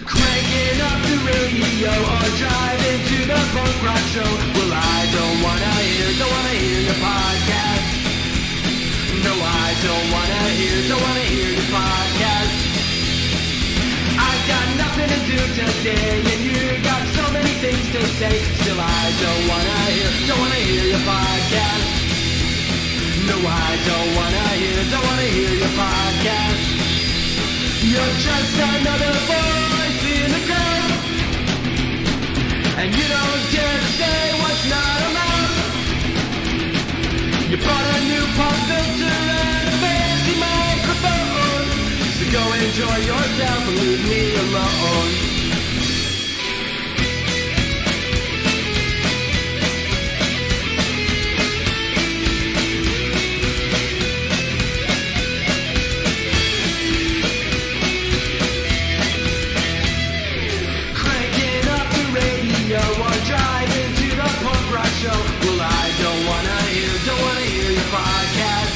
Cranking up the radio or driving to the punk rock show. Well, I don't wanna hear your podcast. No, I don't wanna hear your podcast. I've got nothing to do today, and you got so many things to say. Still, I don't wanna hear your podcast. No, I don't wanna hear your podcast. You're just another voice in the crowd, and you don't dare to say what's not allowed. You bought a new pop filter and a fancy microphone, so go enjoy yourself and leave me alone. Well, I don't wanna hear your podcast.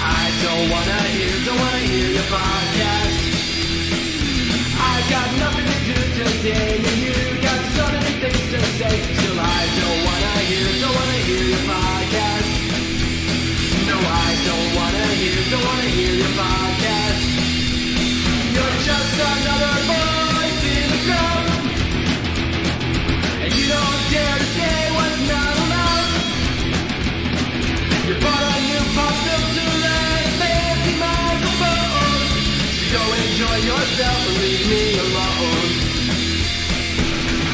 I don't wanna hear your podcast. I got nothing to do today, and you got so many things to say. Still, I don't wanna hear your podcast. No, I don't wanna hear your podcast. You're just another voice in the crowd, and you don't dare to say what's not allowed. You bought a new pop filter and a fancy microphone, so go enjoy yourself and leave me alone.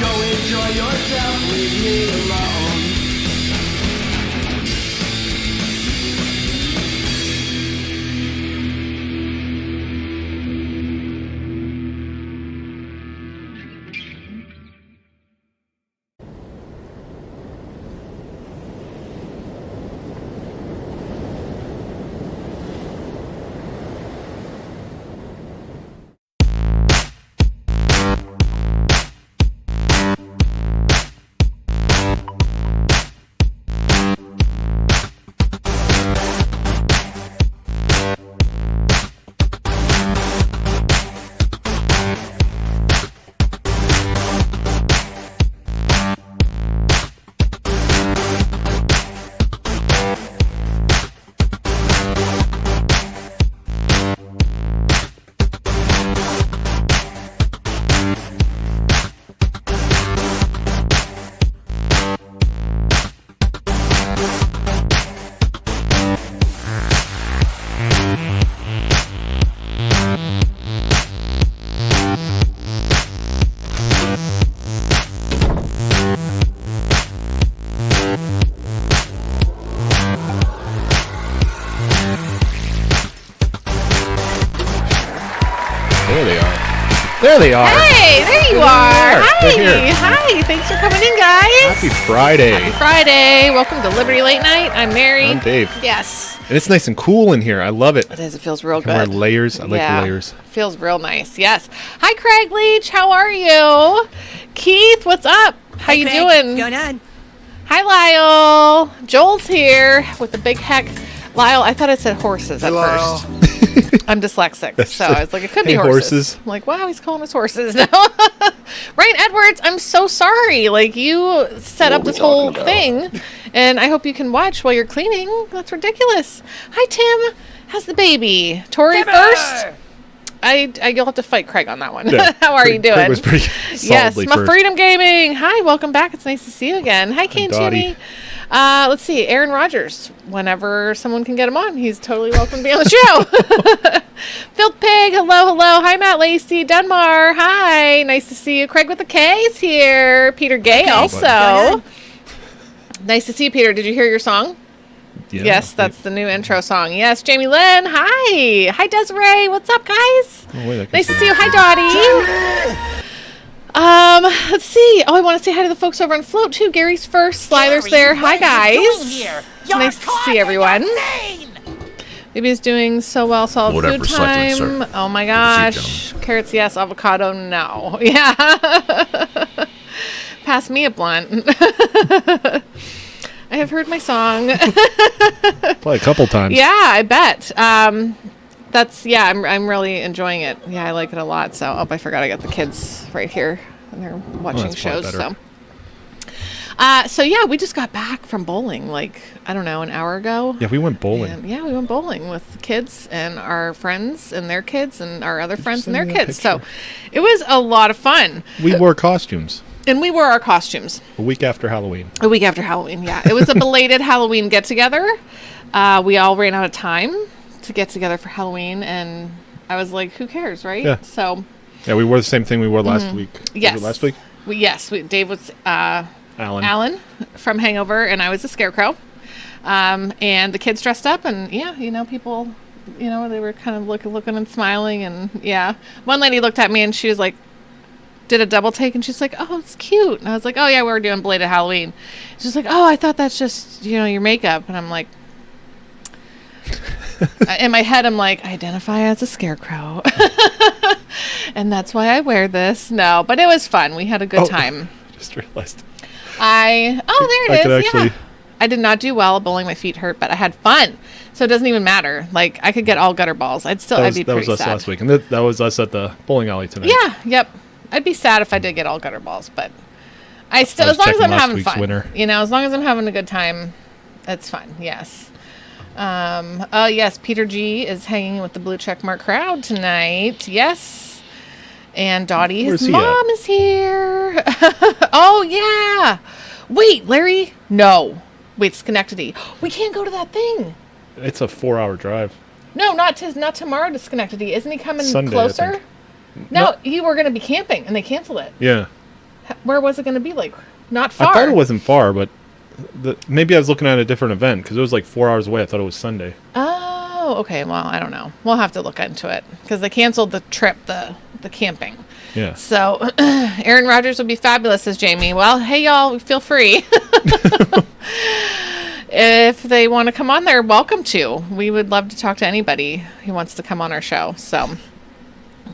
Go enjoy yourself and leave me alone. There they are. Hey, there you are. They're Hi. Thanks for coming in, guys. Happy Friday. Happy Friday. Welcome to Liberty Late Night. I'm Mary. I'm Dave. Yes. And it's nice and cool in here. I love it. It is. It feels real I can wear good. layers. I like the layers. Feels real nice. Yes. Hi, Craig Leach. How are you? Keith, what's up? How you Craig. doing? Going on. Hi, Lyle. Joel's here with the big heck. Lyle, I thought it said horses at first. I'm dyslexic, so I was like, it could be horses. I'm like, wow, he's calling us horses now. Ryan Edwards, I'm so sorry. Like, you set up this whole thing, and I hope you can watch while you're cleaning. That's ridiculous. Hi, Tim. How's the baby? Tori first? You'll have to fight Craig on that one. Yeah, How are you doing? Craig was pretty Yes, solidly my first. Freedom Gaming. Hi, welcome back. It's nice to see you again. Hi, Kane Dottie. Tooney. Let's see, Aaron Rodgers. Whenever someone can get him on, he's totally welcome to be on the show. Filth Pig, hello. Hi, Matt Lacey. Dunmar, hi. Nice to see you. Craig with the K's here. Peter Gay also. Nice to see you, Peter. Did you hear your song? Yeah. Yes, that's the new intro song. Yes, Jamie Lynn, hi. Hi, Desiree. What's up, guys? Oh, wait, I can Nice to see see you. Hi, Dottie. Let's see. Oh, I want to say hi to the folks over on Float too. Gary's first. Slider's there. Hi, guys. Nice to see everyone. Baby's doing so well. Solid Whatever, food cycling, time. sir. Oh my gosh. Carrots, yes. Avocado, no. Yeah. Pass me a blunt. I have heard my song. Probably a couple times. Yeah, I bet. I'm really enjoying it. Yeah, I like it a lot. So, I forgot I got the kids right here and they're watching shows. So yeah, we just got back from bowling, like, I don't know, an hour ago. Yeah, we went bowling. And we went bowling with kids and our friends and their kids and our other friends and their kids. So it was a lot of fun. We wore costumes. And we wore our costumes. A week after Halloween. Yeah. It was a belated Halloween get-together. We all ran out of time to get together for Halloween, and I was like, who cares, right? Yeah. So. Yeah, we wore the same thing we wore last week. Yes. Was it last week? Dave was Alan from Hangover, and I was a scarecrow. And the kids dressed up, and people, they were kind of looking and smiling, and one lady looked at me and she was like, did a double take, and she's like, oh, it's cute. And I was like, oh yeah, we were doing belated Halloween. She's like, oh, I thought that's just your makeup. And I'm like, in my head I'm like, I identify as a scarecrow. And that's why I wear this. No, but it was fun. We had a good time. I just realized. There it is. I did not do well bowling. My feet hurt, but I had fun. So it doesn't even matter. Like, I could get all gutter balls. I'd be pretty sad. That was us last week. And that was us at the bowling alley tonight. Yeah, yep. I'd be sad if I did get all gutter balls, but as long as I'm having fun. Winner. As long as I'm having a good time, it's fun. Yes. Yes, Peter G is hanging with the blue checkmark crowd tonight. Yes. And Dottie, his mom, is here. Oh, yeah. Wait, Larry. No. Wait, Schenectady. We can't go to that thing. It's a 4-hour drive. No, not tomorrow to Schenectady. Isn't he coming Sunday, closer? No, you were going to be camping, and they canceled it. Yeah. Where was it going to be? Like, not far. I thought it wasn't far, but maybe I was looking at a different event, because it was like 4 hours away. I thought it was Sunday. Oh, okay. Well, I don't know. We'll have to look into it, because they canceled the trip, the camping. Yeah. So, Aaron Rodgers would be fabulous, says Jamie. Well, hey, y'all, feel free. If they want to come on, they're welcome to. We would love to talk to anybody who wants to come on our show. So,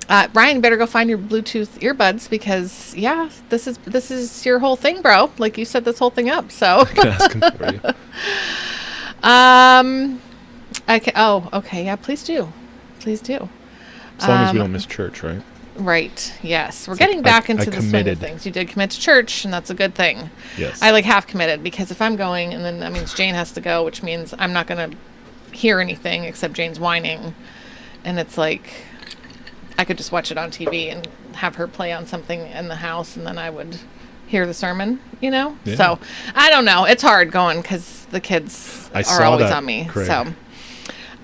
Ryan, better go find your Bluetooth earbuds, because this is your whole thing, bro. Like, you set this whole thing up. So, asking for you. Okay. Oh, okay. Yeah, please do. Please do. As long as we don't miss church, right? Right. Yes. We're getting back into the swing of things. You did commit to church, and that's a good thing. Yes. I half committed, because if I'm going, and then that means Jane has to go, which means I'm not going to hear anything except Jane's whining. And it's like, I could just watch it on TV and have her play on something in the house, and then I would hear the sermon, Yeah. So, I don't know. It's hard going, because the kids are always on me. Craig. So.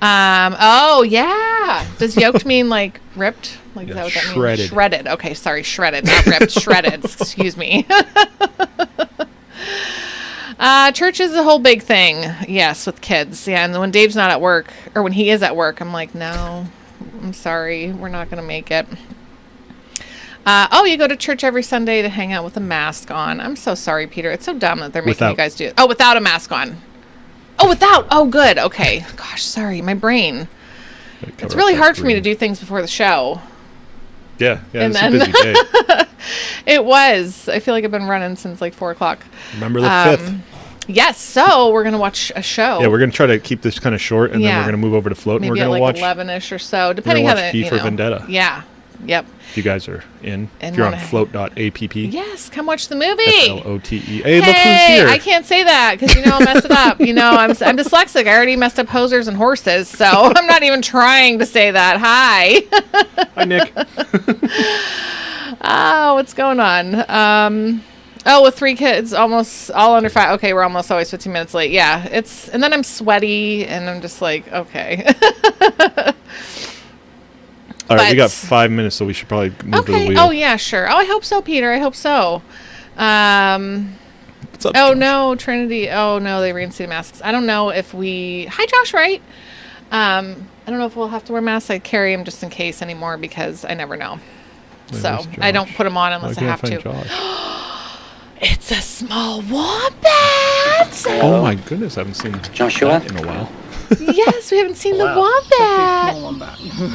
Oh, yeah. Does yoked mean, like, ripped? Like, is that what that shredded. means? Shredded. Okay, sorry, shredded, not ripped. Shredded. Excuse me. Church is a whole big thing, yes, with kids. Yeah, and when Dave's not at work, or when he is at work, I'm like, no, I'm sorry, we're not going to make it. You go to church every Sunday to hang out with a mask on. I'm so sorry, Peter. It's so dumb that they're making you guys do it. Oh, without a mask on. Oh, without. Oh, good. Okay. Gosh, sorry. My brain. It's really hard for me to do things before the show. Yeah. It's a busy day. It was. I feel like I've been running since like 4 o'clock. Remember the 5th. Yes. So we're going to watch a show. Yeah, we're going to try to keep this kind of short, and then we're going to move over to Float, and we're going to watch 11-ish or so, depending how V for Vendetta. Yeah. Yep. If you guys are in. If you're on float.app. Yes, come watch the movie. FLOTE. Hey, look who's here. I can't say that, because I'll mess it up. I'm dyslexic. I already messed up hosers and horses, so I'm not even trying to say that. Hi. Hi, Nick. What's going on? With 3 kids, almost all under 5. Okay, we're almost always 15 minutes late. Yeah, and then I'm sweaty, and I'm just like, okay. All right, we got 5 minutes, so we should probably move to the wheel. Oh, yeah, sure. Oh, I hope so, Peter. I hope so. What's up, oh, Josh? No, Trinity. Oh, no, they reinstated masks. I don't know if we... Hi, Josh, right? I don't know if we'll have to wear masks. I carry them just in case anymore, because I never know. So I don't put them on unless I have to. It's a small wombat. Oh, my goodness. I haven't seen Joshua in a while. Yes, we haven't seen the wombat.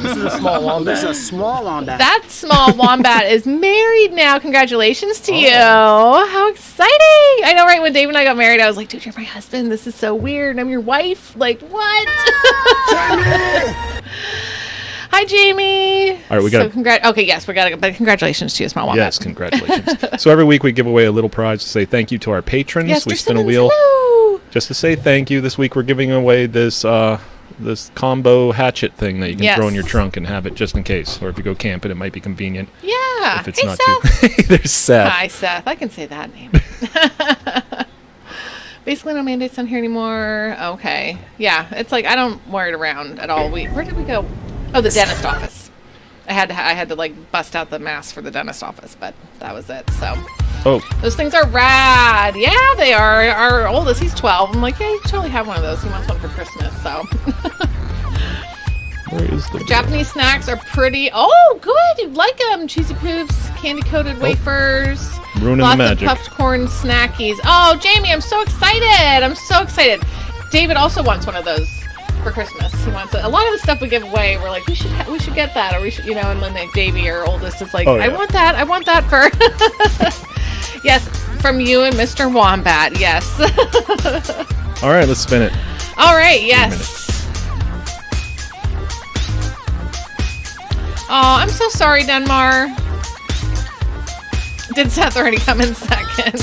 This is a small wombat. This is a small wombat. That small wombat is married now. Congratulations to you. How exciting. I know, right? When Dave and I got married, I was like, dude, you're my husband. This is so weird. I'm your wife. Like, what? Hi, Jamie. All right, we got. Okay, yes, we got. But congratulations to you, Small Wombat. Yes, congratulations. So every week we give away a little prize to say thank you to our patrons. Yes, we spin a wheel just to say thank you. This week we're giving away this this combo hatchet thing that you can throw in your trunk and have it just in case, or if you go camping, it might be convenient. Yeah. If it's not Seth. Too. There's Seth. Hi, Seth. I can say that name. Basically, no mandates on here anymore. Okay. Yeah, it's like I don't wear it around at all. Where did we go? Oh, the dentist office. I had to like bust out the mask for the dentist office, but that was it. So. Oh. Those things are rad. Yeah, they are. Our oldest, he's 12. I'm like, yeah, you can totally have one of those. He wants one for Christmas. So. Where is the Japanese snacks are pretty. Oh, good. You like them? Cheesy Poops, candy coated wafers. Ruining Lots the magic. of puffed corn snackies. Oh, Jamie, I'm so excited. I'm so excited. David also wants one of those for Christmas. He wants it. A lot of the stuff we give away, we're like, we should get that, or we should, and then Davey, our oldest, is like, oh, yeah. I want that for. Yes, from you and Mr. Wombat. Yes. All right, let's spin it. All right. Yes. Oh, I'm so sorry, Denmar. Did Seth already come in second?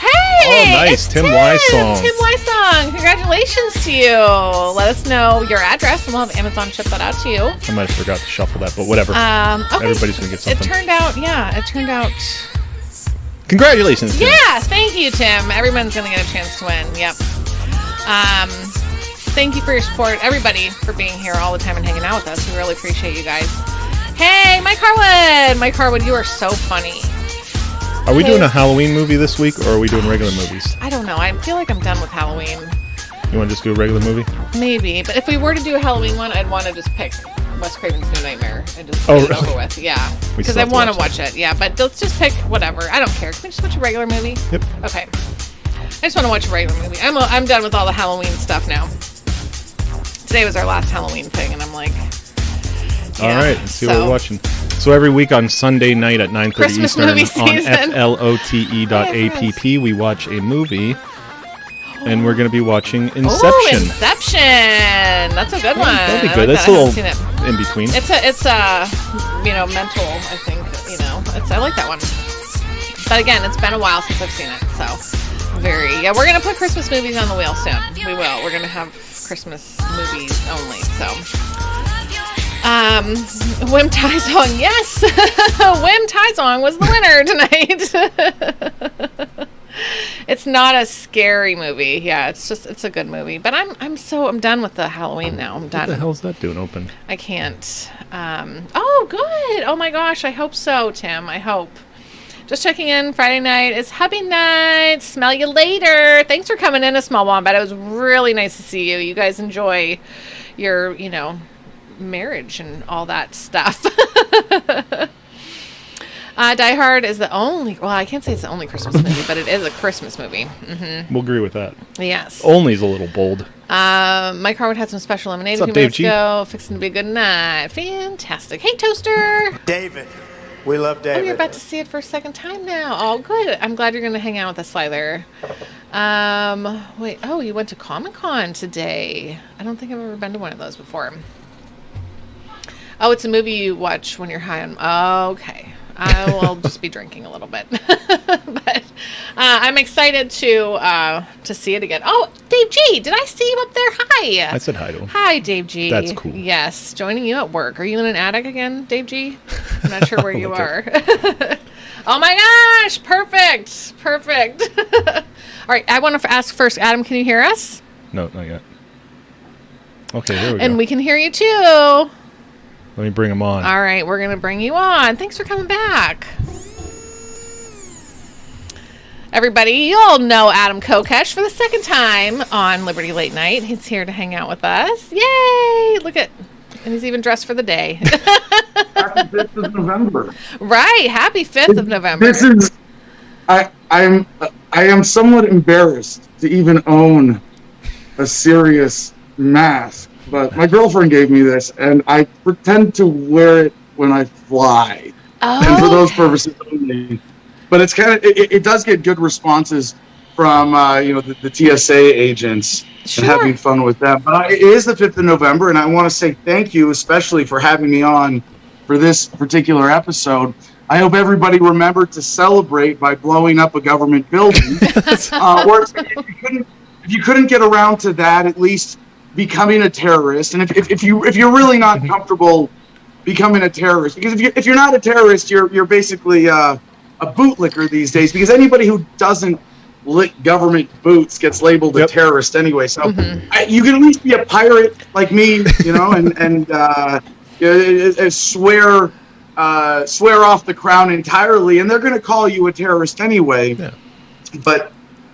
Hey! Oh, nice. Tim Wysong. Tim Wysong. Congratulations to you. Let us know your address and we'll have Amazon ship that out to you. I might have forgot to shuffle that, but whatever. Okay. Everybody's going to get something. It turned out. Congratulations, Tim. Yeah, thank you, Tim. Everyone's going to get a chance to win. Yep. Thank you for your support, everybody, for being here all the time and hanging out with us. We really appreciate you guys. Hey, Mike Harwood. Mike Harwood, you are so funny. Are we doing a Halloween movie this week, or are we doing regular movies? I don't know. I feel like I'm done with Halloween. You want to just do a regular movie? Maybe. But if we were to do a Halloween one, I'd want to just pick Wes Craven's New Nightmare and just get it over with. Yeah. Because I want to watch it. Yeah, but let's just pick whatever. I don't care. Can we just watch a regular movie? Yep. Okay. I just want to watch a regular movie. I'm done with all the Halloween stuff now. Today was our last Halloween thing, and I'm like... All right, let's see what we're watching. So every week on Sunday night at 9:30 Eastern on flote.app, we watch a movie, and we're going to be watching Inception. Oh, Inception! That's a good one. That'd be good. That's a little in between. It's mental. I think I like that one. But again, it's been a while since I've seen it, so we're going to put Christmas movies on the wheel soon. We will. We're going to have Christmas movies only. So. Wim Taizong, yes! Wim Taizong was the winner tonight. It's not a scary movie. Yeah, it's a good movie. But I'm done with the Halloween now. I'm done. What the hell's that doing open? I can't. Oh, good. Oh my gosh, I hope so, Tim. I hope. Just checking in. Friday night is hubby night. Smell you later. Thanks for coming in, a Small Wombat. It was really nice to see you. You guys enjoy your, marriage and all that stuff. Die Hard is the only, I can't say it's the only Christmas movie, but it is a Christmas movie. Mm-hmm. We'll agree with that. Yes. Only's a little bold. Mike Harwood had some special lemonade a few minutes ago. Fixing to be a good night. Fantastic. Hey, Toaster. David. We love David. Oh, you're about to see it for a second time now. Oh, good. I'm glad you're going to hang out with us, Slyther. Wait. Oh, you went to Comic-Con today. I don't think I've ever been to one of those before. Oh, it's a movie you watch when you're high on... Oh, okay. I will just be drinking a little bit. But I'm excited to see it again. Oh, Dave G! Did I see you up there? Hi! I said hi to him. Hi, Dave G. That's cool. Yes, joining you at work. Are you in an attic again, Dave G? I'm not sure where you are. Oh my gosh! Perfect! All right, I want to ask first, Adam, can you hear us? No, not yet. Okay, here we go. And we can hear you too. Let me bring him on. All right, we're going to bring you on. Thanks for coming back. Everybody, you all know Adam Kokesh for the second time on Liberty Late Night. He's here to hang out with us. Yay! Look at, and he's even dressed for the day. Happy 5th of November. Right, happy 5th of November. This is, I am somewhat embarrassed to even own a serious mask. But my girlfriend gave me this, and I pretend to wear it when I fly. Oh. And for those purposes only. But it's kind of, it does get good responses from the TSA agents and having fun with them. But it is the 5th of November, and I want to say thank you, especially for having me on for this particular episode. I hope everybody remembered to celebrate by blowing up a government building. Or if you couldn't get around to that, at least becoming a terrorist. And if you're really not comfortable becoming a terrorist, because if you're not a terrorist, you're basically a bootlicker these days. Because anybody who doesn't lick government boots gets labeled a terrorist anyway. So you can at least be a pirate like me, and swear off the crown entirely, and they're going to call you a terrorist anyway. Yeah. But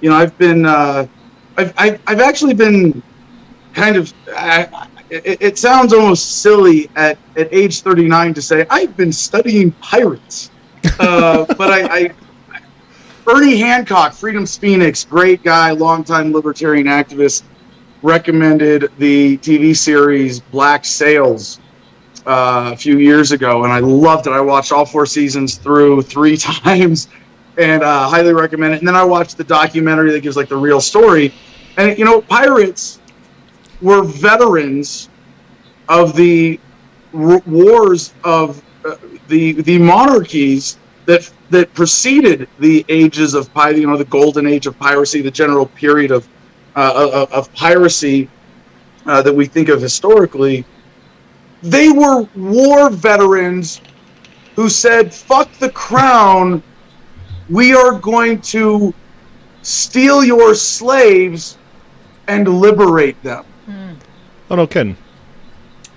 I've been I've actually been kind of. It sounds almost silly at age 39 to say I've been studying pirates, but Bernie Hancock, Freedom's Phoenix, great guy, longtime libertarian activist, recommended the TV series Black Sails a few years ago, and I loved it. I watched all 4 seasons through 3 times, and highly recommend it. And then I watched the documentary that gives the real story. And pirates were veterans of the wars of the monarchies that preceded the ages of the golden age of piracy, the general period of piracy that we think of historically. They were war veterans who said, "Fuck the crown, we are going to steal your slaves and liberate them." Oh, no kidding.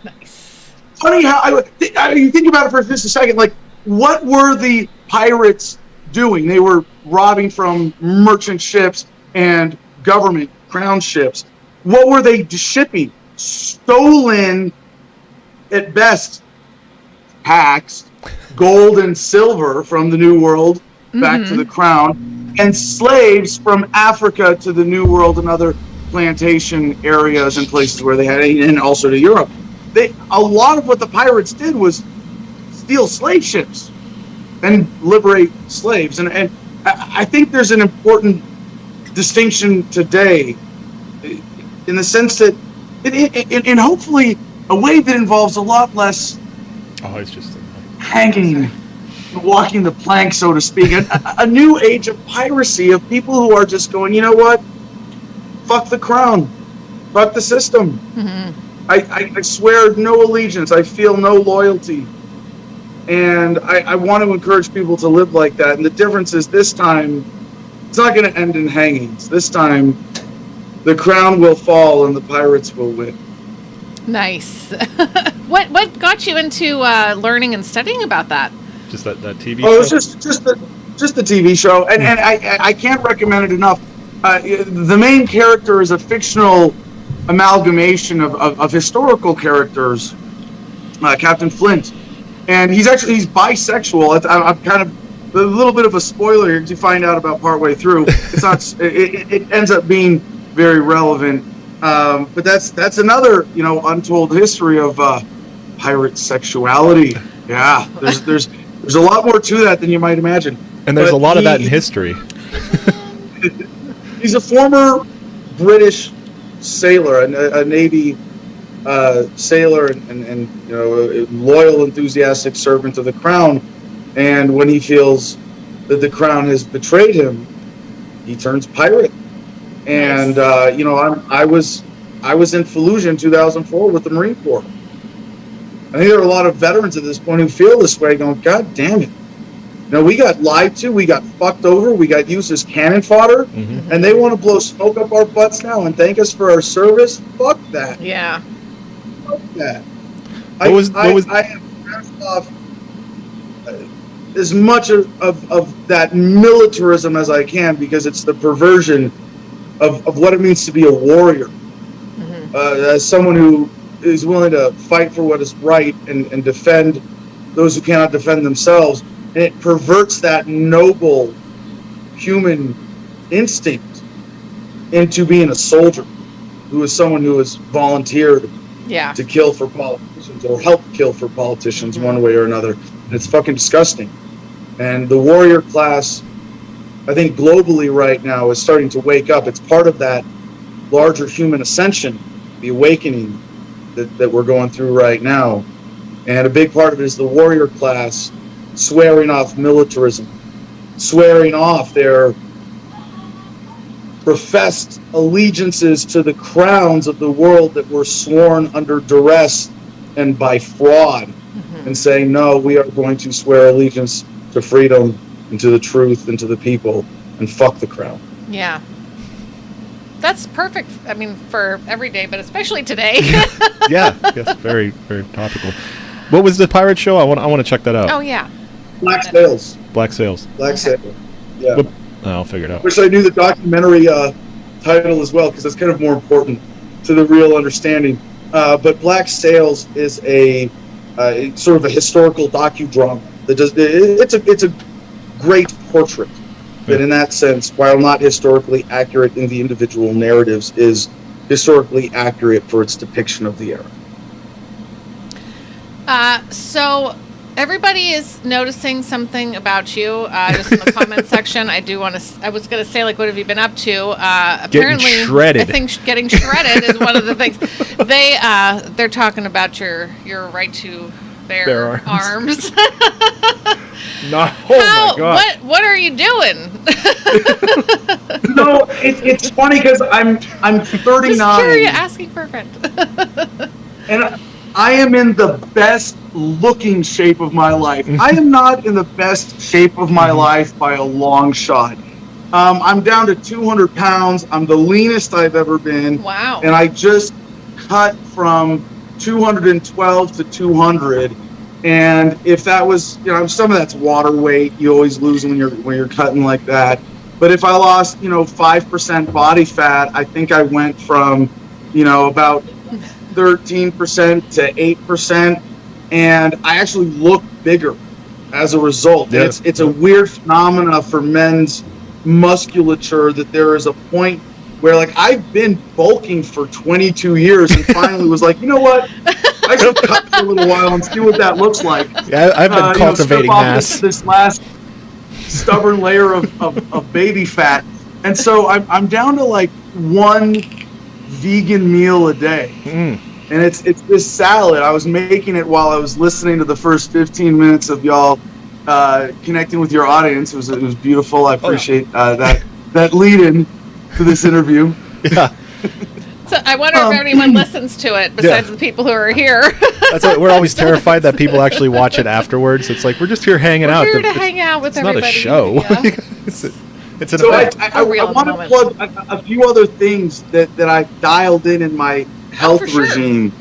Nice. Funny how you think about it for just a second. What were the pirates doing? They were robbing from merchant ships and government crown ships. What were they shipping? Stolen, at best, packs, gold and silver from the New World back to the crown, and slaves from Africa to the New World and other plantation areas and places where they had, and also to Europe. A lot of what the pirates did was steal slave ships and liberate slaves. And I think there's an important distinction today in the sense that, in hopefully a way that involves a lot less it's just hanging, walking the plank, so to speak. A new age of piracy, of people who are just going, you know what? Fuck the crown. Fuck the system. I swear no allegiance. I feel no loyalty. And I want to encourage people to live like that. And the difference is this time, it's not going to end in hangings. This time, the crown will fall and the pirates will win. Nice. What got you into learning and studying about that? Just that TV show? Oh, it's just the TV show. And I can't recommend it enough. The main character is a fictional amalgamation of historical characters, Captain Flint. And he's bisexual. I'm kind of a little bit of a spoiler here because you find out about partway through. It's not. It ends up being very relevant. But that's another untold history of pirate sexuality. Yeah, there's a lot more to that than you might imagine. And there's a lot of that in history. He's a former British sailor, a Navy sailor, and a loyal, enthusiastic servant of the crown. And when he feels that the crown has betrayed him, he turns pirate. And I was in Fallujah in 2004 with the Marine Corps. I think there are a lot of veterans at this point who feel this way, going, "God damn it! We got lied to, we got fucked over, we got used as cannon fodder, and they want to blow smoke up our butts now and thank us for our service. Fuck that! Yeah, fuck that." I have grasped off as much of that militarism as I can, because it's the perversion of what it means to be a warrior. As someone who is willing to fight for what is right and defend those who cannot defend themselves. And it perverts that noble human instinct into being a soldier, who is someone who has volunteered to kill for politicians or help kill for politicians one way or another. And it's fucking disgusting. And the warrior class I think globally right now is starting to wake up. It's part of that larger human ascension, the awakening that we're going through right now. And a big part of it is the warrior class swearing off militarism, swearing off their professed allegiances to the crowns of the world that were sworn under duress and by fraud, and saying, no, we are going to swear allegiance to freedom and to the truth and to the people, and fuck the crown. Yeah. That's perfect, I mean, for every day, but especially today. Yeah, yes, very, very topical. What was the pirate show? I want to check that out. Oh, yeah. Black Sails. Black Sails. Black Sails. Yeah. I'll figure it out. Wish I knew the documentary title as well, because that's kind of more important to the real understanding. But Black Sails is a sort of a historical docudrama that does. It's a great portrait that, in that sense, while not historically accurate in the individual narratives, is historically accurate for its depiction of the era. So everybody is noticing something about you, just in the comment section. I was going to say, like, what have you been up to? Apparently, getting shredded. I think getting shredded is one of the things. They're talking about your right to bear arms. No, my God. What are you doing? No, it's funny because I'm 39. Just curious, asking for a friend. And I am in the best looking shape of my life. I am not in the best shape of my life by a long shot. I'm down to 200 pounds. I'm the leanest I've ever been. Wow. And I just cut from 212 to 200. And if that was, some of that's water weight. You always lose when you're cutting like that. But if I lost, 5% body fat, I think I went from, about 13% to 8%, and I actually look bigger as a result. Yeah. It's a weird phenomena for men's musculature that there is a point where, like, I've been bulking for 22 years and finally was like, you know what? I should cut for a little while and see what that looks like. Yeah, I've been cultivating mass. This last stubborn layer of baby fat, and so I'm down to like one vegan meal a day, and it's this salad. I was making it while I was listening to the first 15 minutes of y'all connecting with your audience. It was beautiful. I appreciate that lead in to this interview. Yeah. So I wonder if anyone listens to it besides the people who are here. That's what, we're always terrified that people actually watch it afterwards. It's like, we're just here hanging out. We're here to hang out with everybody. It's not a show. Yeah. It's an event. I want to plug a few other things that I dialed in my health regime.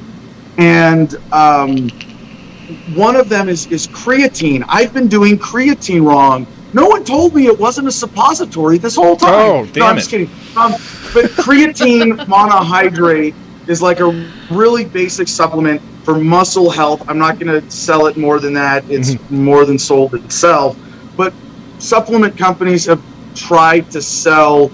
And one of them is creatine. I've been doing creatine wrong. No one told me it wasn't a suppository this whole time. Oh, damn I'm just kidding. But creatine monohydrate is like a really basic supplement for muscle health. I'm not going to sell it more than that. It's more than sold itself. But supplement companies have tried to sell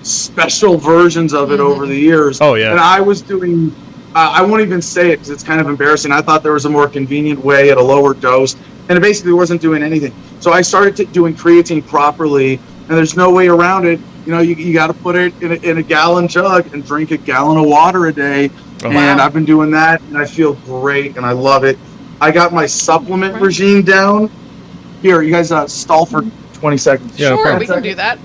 special versions of it over the years. Oh, yeah. And I was doing, I won't even say it because it's kind of embarrassing. I thought there was a more convenient way at a lower dose, and it basically wasn't doing anything. So I started doing creatine properly, and there's no way around it. You got to put it in a gallon jug and drink a gallon of water a day. Oh, and I've been doing that, and I feel great, and I love it. I got my supplement regime down. Here, you guys stall for 20 seconds. Yeah, sure, we can do that.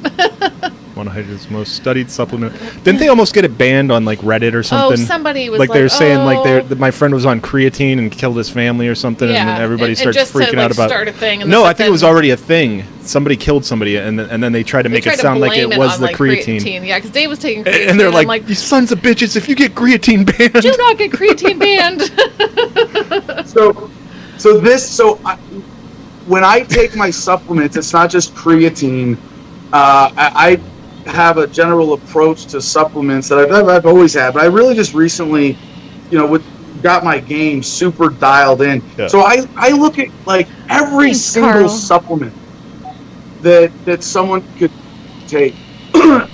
Monohydrate's most studied supplement. Didn't they almost get it banned on like Reddit or something? Oh, somebody was like they're saying like my friend was on creatine and killed his family or something, and then everybody starts freaking out about. Start a thing and no, I think it was already a thing. Somebody killed somebody, and then they tried to make it sound like it was the creatine. Yeah, because Dave was taking creatine, and they're like, "You sons of bitches! If you get creatine banned, do not get creatine banned." When I take my supplements, it's not just creatine. I have a general approach to supplements that I've always had, but I really just recently, got my game super dialed in. Yeah. So I look at like every single supplement that someone could take,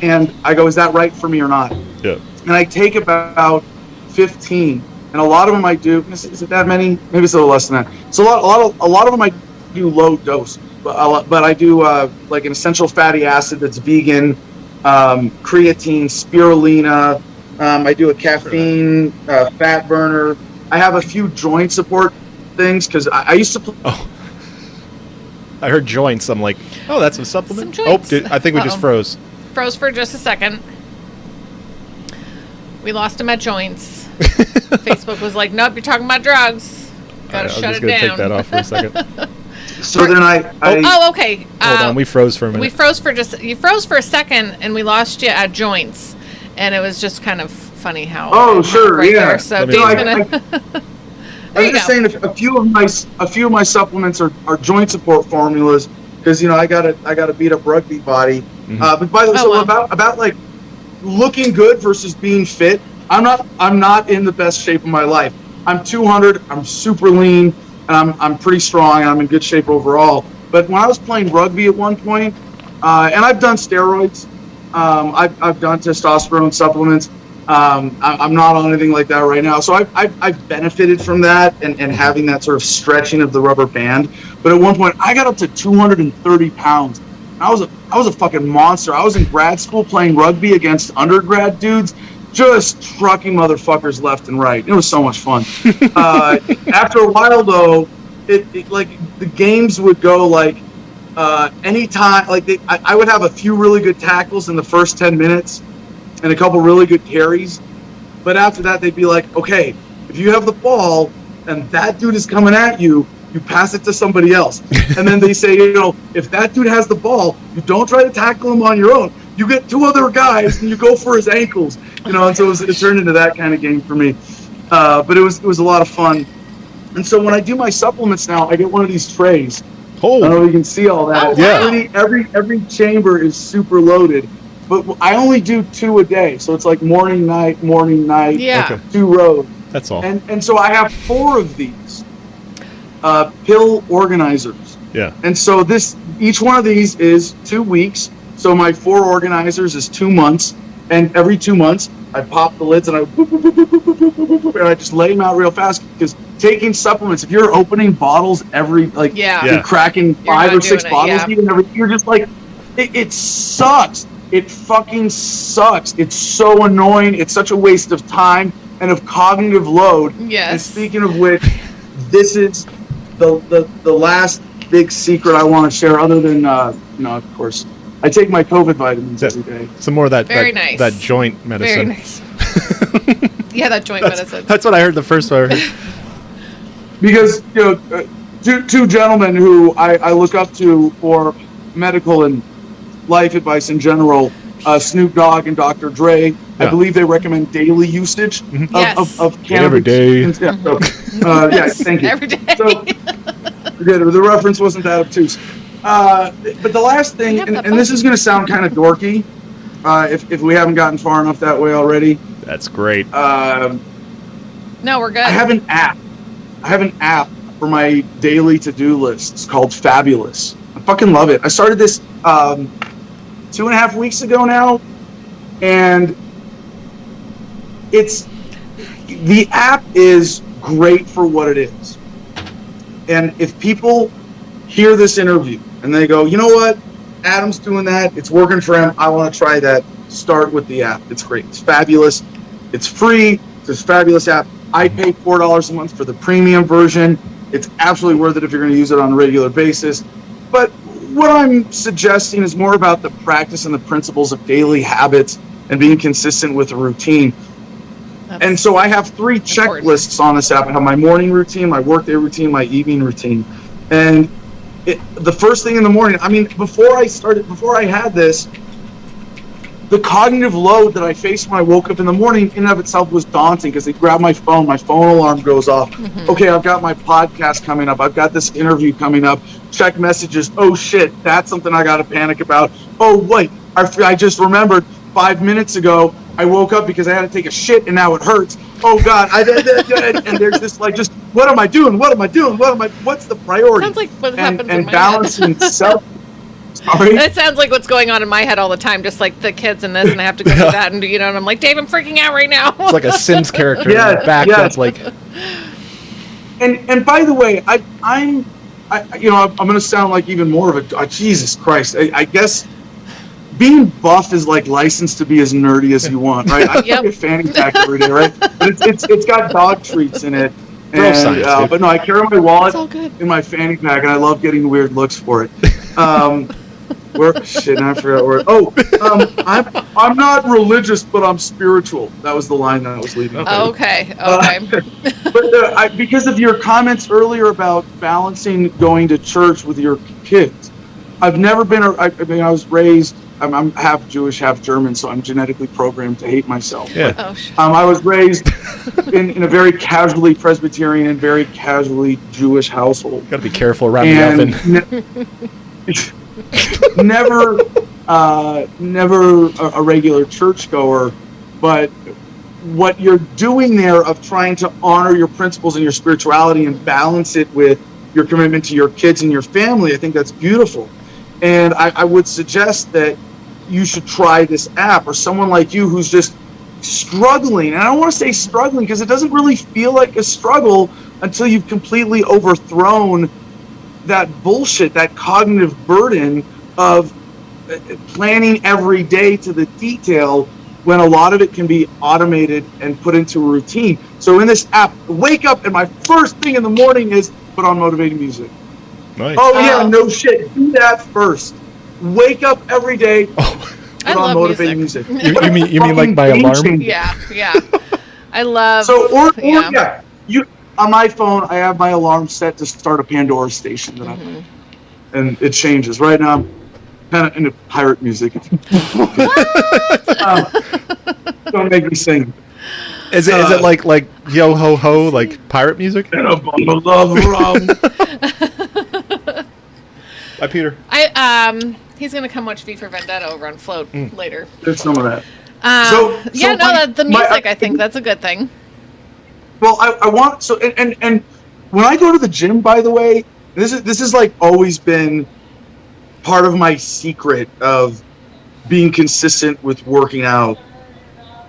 and I go, is that right for me or not? Yeah. And I take about 15, and a lot of them I do. Is it that many? Maybe it's a little less than that. So a lot of them I do low dose, but I do like an essential fatty acid that's vegan, creatine, spirulina. I do a caffeine fat burner. I have a few joint support things because I used to. Oh, I heard joints. I'm like, oh, that's a supplement. Some joints. I think we just froze. Froze for just a second. We lost him at joints. Facebook was like, nope, you're talking about drugs. Gotta shut it down. I'm just gonna take that off for a second. So then I okay. Hold on, we froze for a minute. You froze for a second, and we lost you at joints, and it was just kind of funny how. Oh, sure, right yeah. There. So Dave's gonna. I was just saying a few of my supplements are joint support formulas because I got a beat up rugby body. Mm-hmm. But by the way, about like looking good versus being fit, I'm not in the best shape of my life. I'm 200. I'm super lean, and I'm pretty strong, and I'm in good shape overall. But when I was playing rugby at one point, and I've done steroids, I've done testosterone supplements. I'm not on anything like that right now, so I've benefited from that and having that sort of stretching of the rubber band. But at one point, I got up to 230 pounds. I was a fucking monster. I was in grad school playing rugby against undergrad dudes, just trucking motherfuckers left and right. It was so much fun. After a while, though, it like the games would go like anytime. Like I would have a few really good tackles in the first 10 minutes. And a couple really good carries. But after that, they'd be like, okay, if you have the ball and that dude is coming at you, you pass it to somebody else. And then they say, if that dude has the ball, you don't try to tackle him on your own. You get two other guys and you go for his ankles. And so it turned into that kind of game for me. But it was a lot of fun. And so when I do my supplements now, I get one of these trays. Oh. I don't know if you can see all that. Oh, wow. Every chamber is super loaded. But I only do 2 a day, so it's like morning, night, Yeah. Okay. 2 rows. That's all. And so I have 4 of these pill organizers. Yeah. And so each one of these is 2 weeks. So my 4 organizers is 2 months, and every 2 months I pop the lids and I boop, boop, boop, boop, boop, boop, boop, boop, boop, and I just lay them out real fast because taking supplements, if you're opening bottles every you're cracking 5 or 6 bottles even every, you're just like it sucks. It fucking sucks. It's so annoying. It's such a waste of time and of cognitive load. Yes. And speaking of which, this is the last big secret I want to share. Other than of course, I take my COVID vitamins every day. Some more of that nice. that joint medicine. Very nice. Yeah, that joint medicine. That's what I heard the first time I heard. Because two gentlemen who I look up to for medical and life advice in general, Snoop Dogg and Dr. Dre. Yeah. I believe they recommend daily usage of cannabis. Every day. Yeah, thank you. Every day. So, the reference wasn't that obtuse. But the last thing, and this is going to sound kind of dorky, if we haven't gotten far enough that way already. That's great. No, we're good. I have an app for my daily to-do list. It's called Fabulous. I fucking love it. I started this 2.5 weeks ago now, and the app is great for what it is. And if people hear this interview and they go, you know what, Adam's doing that, it's working for him, I want to try that, start with the app. It's great. It's fabulous. It's free. It's a fabulous app. I pay $4 a month for the premium version. It's absolutely worth it if you're going to use it on a regular basis. But what I'm suggesting is more about the practice and the principles of daily habits and being consistent with a routine. And so I have 3 checklists on this app. I have my morning routine, my workday routine, my evening routine. And the first thing in the morning, before I had this, the cognitive load that I faced when I woke up in the morning in and of itself was daunting because they grab my phone alarm goes off. Mm-hmm. Okay, I've got my podcast coming up. I've got this interview coming up. Check messages. Oh shit, that's something I got to panic about. Oh wait, I just remembered 5 minutes ago I woke up because I had to take a shit and now it hurts. Oh god, and there's this just what am I doing? What's the priority? Sounds like what happens in my balancing head. self. Sorry? That sounds like what's going on in my head all the time, just like the kids and this, and I have to go do that, and and I'm like, Dave, I'm freaking out right now. It's like a Sims character. Yes. Back that's like. And by the way, I'm I'm going to sound like even more of a Jesus Christ. I guess being buff is like licensed to be as nerdy as you want, right? I carry a fanny pack every day, right? But it's got dog treats in it. And, science, but no, I carry my wallet in my fanny pack, and I love getting weird looks for it. Shit, I forgot where. I'm not religious, but I'm spiritual. That was the line that I was leaving. Okay. But because of your comments earlier about balancing going to church with your kids, I've never been. I was raised. I'm half Jewish, half German, so I'm genetically programmed to hate myself. Yeah. But, I was raised in a very casually Presbyterian and very casually Jewish household. Got to be careful around the oven. Never a regular churchgoer, but what you're doing there of trying to honor your principles and your spirituality and balance it with your commitment to your kids and your family, I think that's beautiful. And I would suggest that you should try this app, or someone like you who's just struggling. And I don't want to say struggling because it doesn't really feel like a struggle until you've completely overthrown that bullshit, that cognitive burden of planning every day to the detail, when a lot of it can be automated and put into a routine. So in this app, wake up and my first thing in the morning is put on motivating music. Nice. Oh yeah, no shit. Do that first. Wake up every day. I love motivating music. You mean like my alarm? Yeah. I love. You on my phone, I have my alarm set to start a Pandora station, and it changes. Right now, I'm kind of into pirate music. Don't make me sing. Is it like yo ho ho, like pirate music? And a bundle of rum. Hi, Peter. He's gonna come watch V for Vendetta over on Float later. There's some of that. The music. I think that's a good thing. Well, I want and when I go to the gym, by the way, this is like always been part of my secret of being consistent with working out,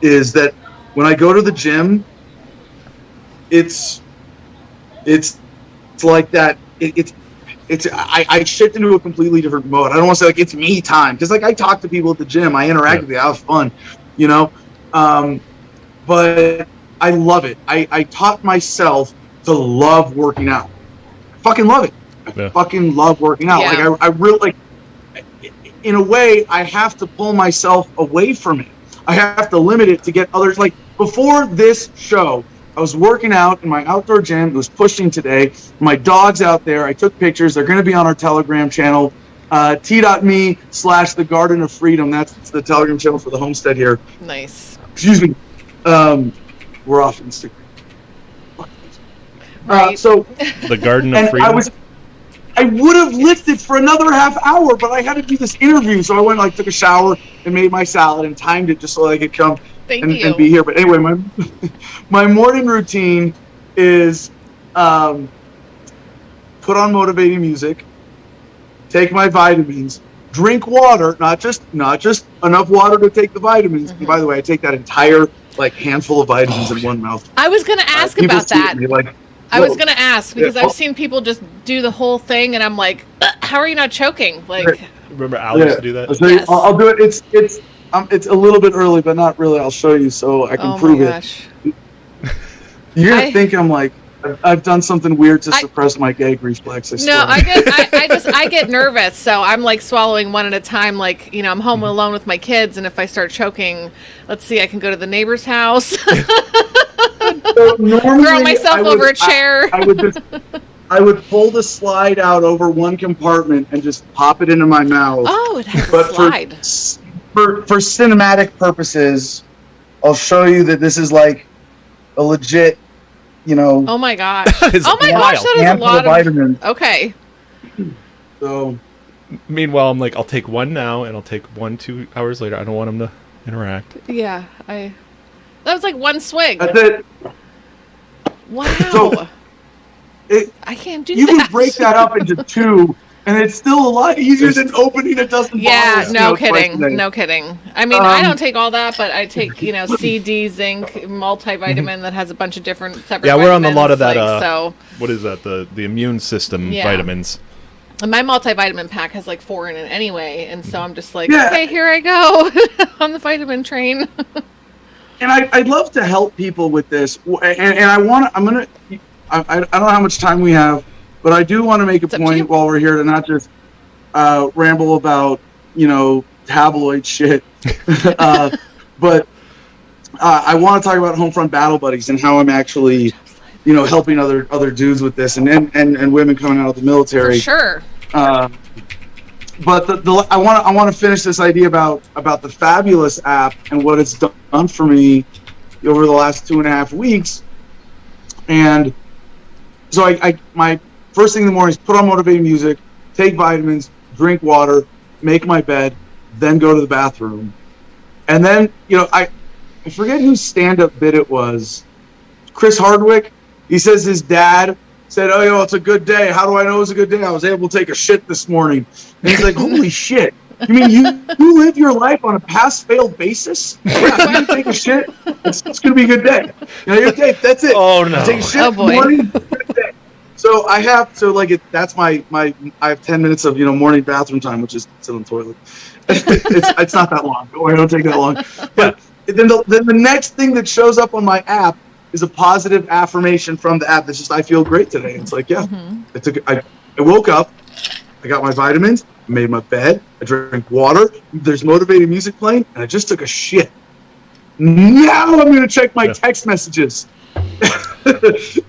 is that when I go to the gym, it's like that. I shift into a completely different mode. I don't want to say like it's me time, because like I talk to people at the gym, I interact with them, I have fun, but I love it. I taught myself to love working out. I fucking love it. I fucking love working out. Yeah. Like I really like. In a way, I have to pull myself away from it. I have to limit it to get others. Like before this show, I was working out in my outdoor gym. It was pushing today. My dog's out there. I took pictures. They're going to be on our Telegram channel, t.me/the Garden of Freedom. That's the Telegram channel for the homestead here. Nice. Excuse me. We're off Instagram. Right. So the Garden of Freedom. I would have lifted for another half hour, but I had to do this interview, so I went and took a shower and made my salad and timed it just so I could come and be here. But anyway, my morning routine is put on motivating music, take my vitamins, drink water, not just enough water to take the vitamins. And by the way, I take that entire handful of vitamins in one mouthful. I was going to ask about that. I was going to ask because I've seen people just do the whole thing, and I'm like, how are you not choking? Remember Alex to do that? So yes. I'll do it. It's a little bit early, but not really. I'll show you so I can prove it. You're gonna think I'm I've done something weird to suppress my gag reflex. I get nervous, so I'm swallowing one at a time. I'm home alone with my kids, and if I start choking, let's see, I can go to the neighbor's house. So throw myself over a chair. I would pull the slide out over one compartment and just pop it into my mouth. Oh, it has a slide. For cinematic purposes, I'll show you that this is a legit, Oh my gosh! That is a lot of vitamins. Okay. So, meanwhile, I'm I'll take one now, and I'll take 2 hours later. I don't want them to interact. Yeah, that was one swig. That's it. Wow. So, I can't do that. You can break that up into two. And it's still a lot easier than opening a dozen bottles. No kidding. No kidding. I mean, I don't take all that, but I take, C, D, zinc, multivitamin that has a bunch of different separate we're on a lot of that. so what is that? The immune system vitamins. And my multivitamin pack has like 4 in it anyway, and so I'm just like, okay, here I go on the vitamin train. And I'd love to help people with this, and I don't know how much time we have, but I do want to make a point while we're here to not just ramble about, tabloid shit, but I want to talk about Homefront Battle Buddies and how I'm actually, helping other dudes with this and women coming out of the military. For sure. But I want to finish this idea about the Fabulous app and what it's done for me over the last 2.5 weeks. And so my first thing in the morning is put on motivating music, take vitamins, drink water, make my bed, then go to the bathroom. And then, I forget whose stand-up bit it was. Chris Hardwick. He says his dad said, "Oh, it's a good day. How do I know it's a good day? I was able to take a shit this morning." And he's like, "Holy shit. You mean you live your life on a pass-fail basis? You take a shit, it's going to be a good day. Okay, that's it. Oh, no. Take a shit in the morning, good day." So I have, that's my I have 10 minutes of, morning bathroom time, which is sit on the toilet. It's not that long. Don't worry, it don't take that long. But then the next thing that shows up on my app is a positive affirmation from the app that's just, I feel great today. It's like, I woke up, I got my vitamins, I made my bed, I drank water, there's motivating music playing, and I just took a shit. Now I'm going to check my text messages.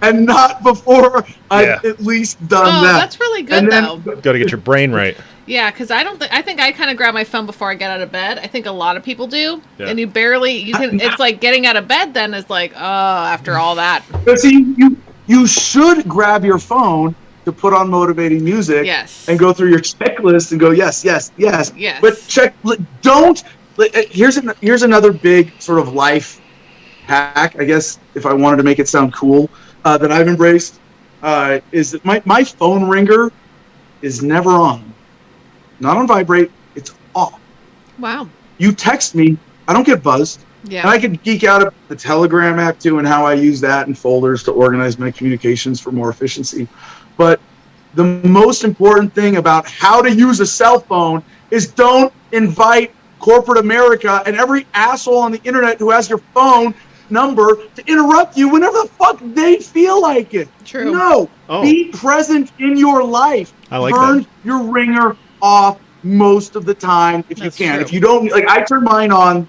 And not before I've at least done that. That's really good, though. Got to get your brain right. Yeah, because I think I kind of grab my phone before I get out of bed. I think a lot of people do. Yeah. And it's like getting out of bed then is like, after all that. But see, you should grab your phone to put on motivating music and go through your checklist and go, yes. But here's another big sort of life hack, I guess, if I wanted to make it sound cool, that I've embraced, is that my phone ringer is never on. Not on vibrate, it's off. Wow. You text me, I don't get buzzed. Yeah. And I could geek out about the Telegram app too and how I use that in folders to organize my communications for more efficiency. But the most important thing about how to use a cell phone is don't invite corporate America and every asshole on the internet who has your phone number to interrupt you whenever the fuck they feel like it. True. No. Be present in your life. I like Turn that. your ringer off most of the time if you can. True. If you don't, I turn mine on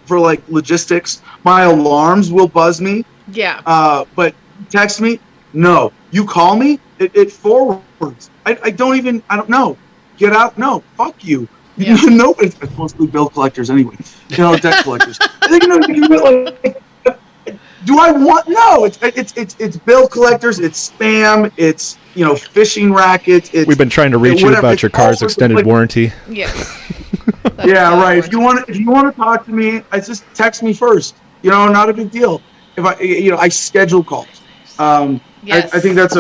for logistics. My alarms will buzz me. Yeah. But text me, no. You call me, it forwards. I don't know. Get out, no. Fuck you. Yeah. No, it's mostly bill collectors anyway. Debt collectors. Do I want? No, it's bill collectors. It's spam. It's phishing rackets. We've been trying to reach you about your car's extended warranty. Yes. Yeah, right. If you want to talk to me, I just text me first. Not a big deal. If I schedule calls. Yes. I think that's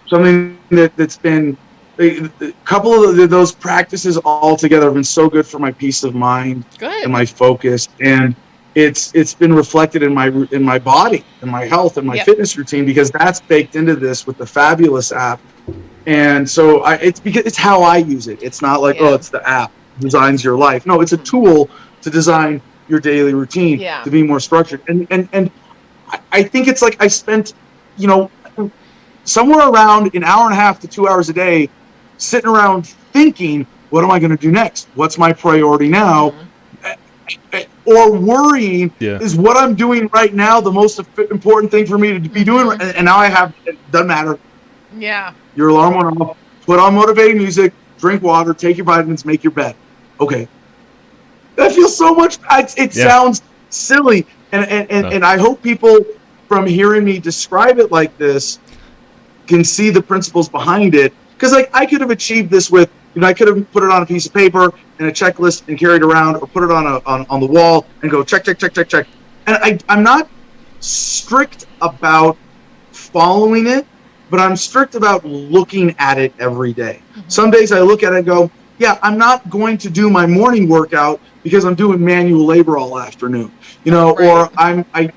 something that's been a couple of those practices all together have been so good for my peace of mind and my focus, and it's been reflected in my body and my health and my fitness routine, because that's baked into this with the Fabulous app. And so it's how I use it. It's not like, it's the app designs your life. No, it's a tool to design your daily routine to be more structured. And I think it's like I spent, somewhere around an hour and a half to 2 hours a day sitting around thinking, what am I going to do next? What's my priority now? Or worrying, is what I'm doing right now the most important thing for me to be doing? And now it doesn't matter. Yeah. Your alarm went off, put on motivating music, drink water, take your vitamins, make your bed. Okay. That feels so much, it sounds silly. And I hope people from hearing me describe it like this can see the principles behind it. Because I could have achieved this with, I could have put it on a piece of paper and a checklist and carried it around, or put it on the wall and go check. And I'm not strict about following it, but I'm strict about looking at it every day. Some days I look at it and go, yeah, I'm not going to do my morning workout because I'm doing manual labor all afternoon, or I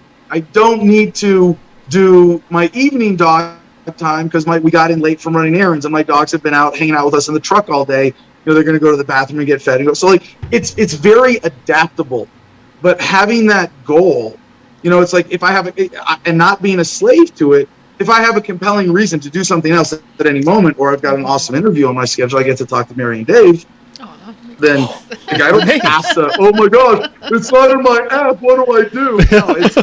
don't need to do my evening dog time because we got in late from running errands and my dogs have been out hanging out with us in the truck all day. They're going to go to the bathroom and get fed and go. So it's very adaptable, but having that goal, it's like if I have and not being a slave to it, if I have a compelling reason to do something else at any moment, or I've got an awesome interview on my schedule, I get to talk to Mary and Dave, then I don't have to, oh my gosh, it's not in my app, what do I do? No, it's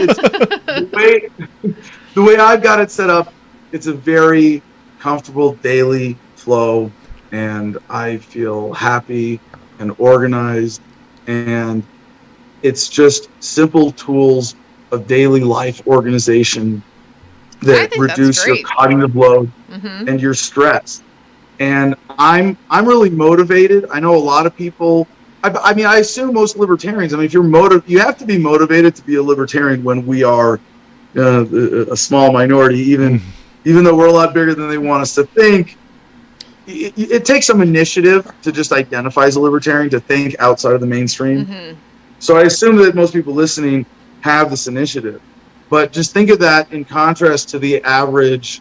the way I've got it set up, it's a very comfortable daily flow, and I feel happy and organized, and it's just simple tools of daily life organization that reduce your cognitive load and your stress. And I'm really motivated. I know a lot of people, I assume most libertarians, if you're you have to be motivated to be a libertarian when we are a small minority, even though we're a lot bigger than they want us to think. It takes some initiative to just identify as a libertarian, to think outside of the mainstream. So I assume that most people listening have this initiative. But just think of that in contrast to the average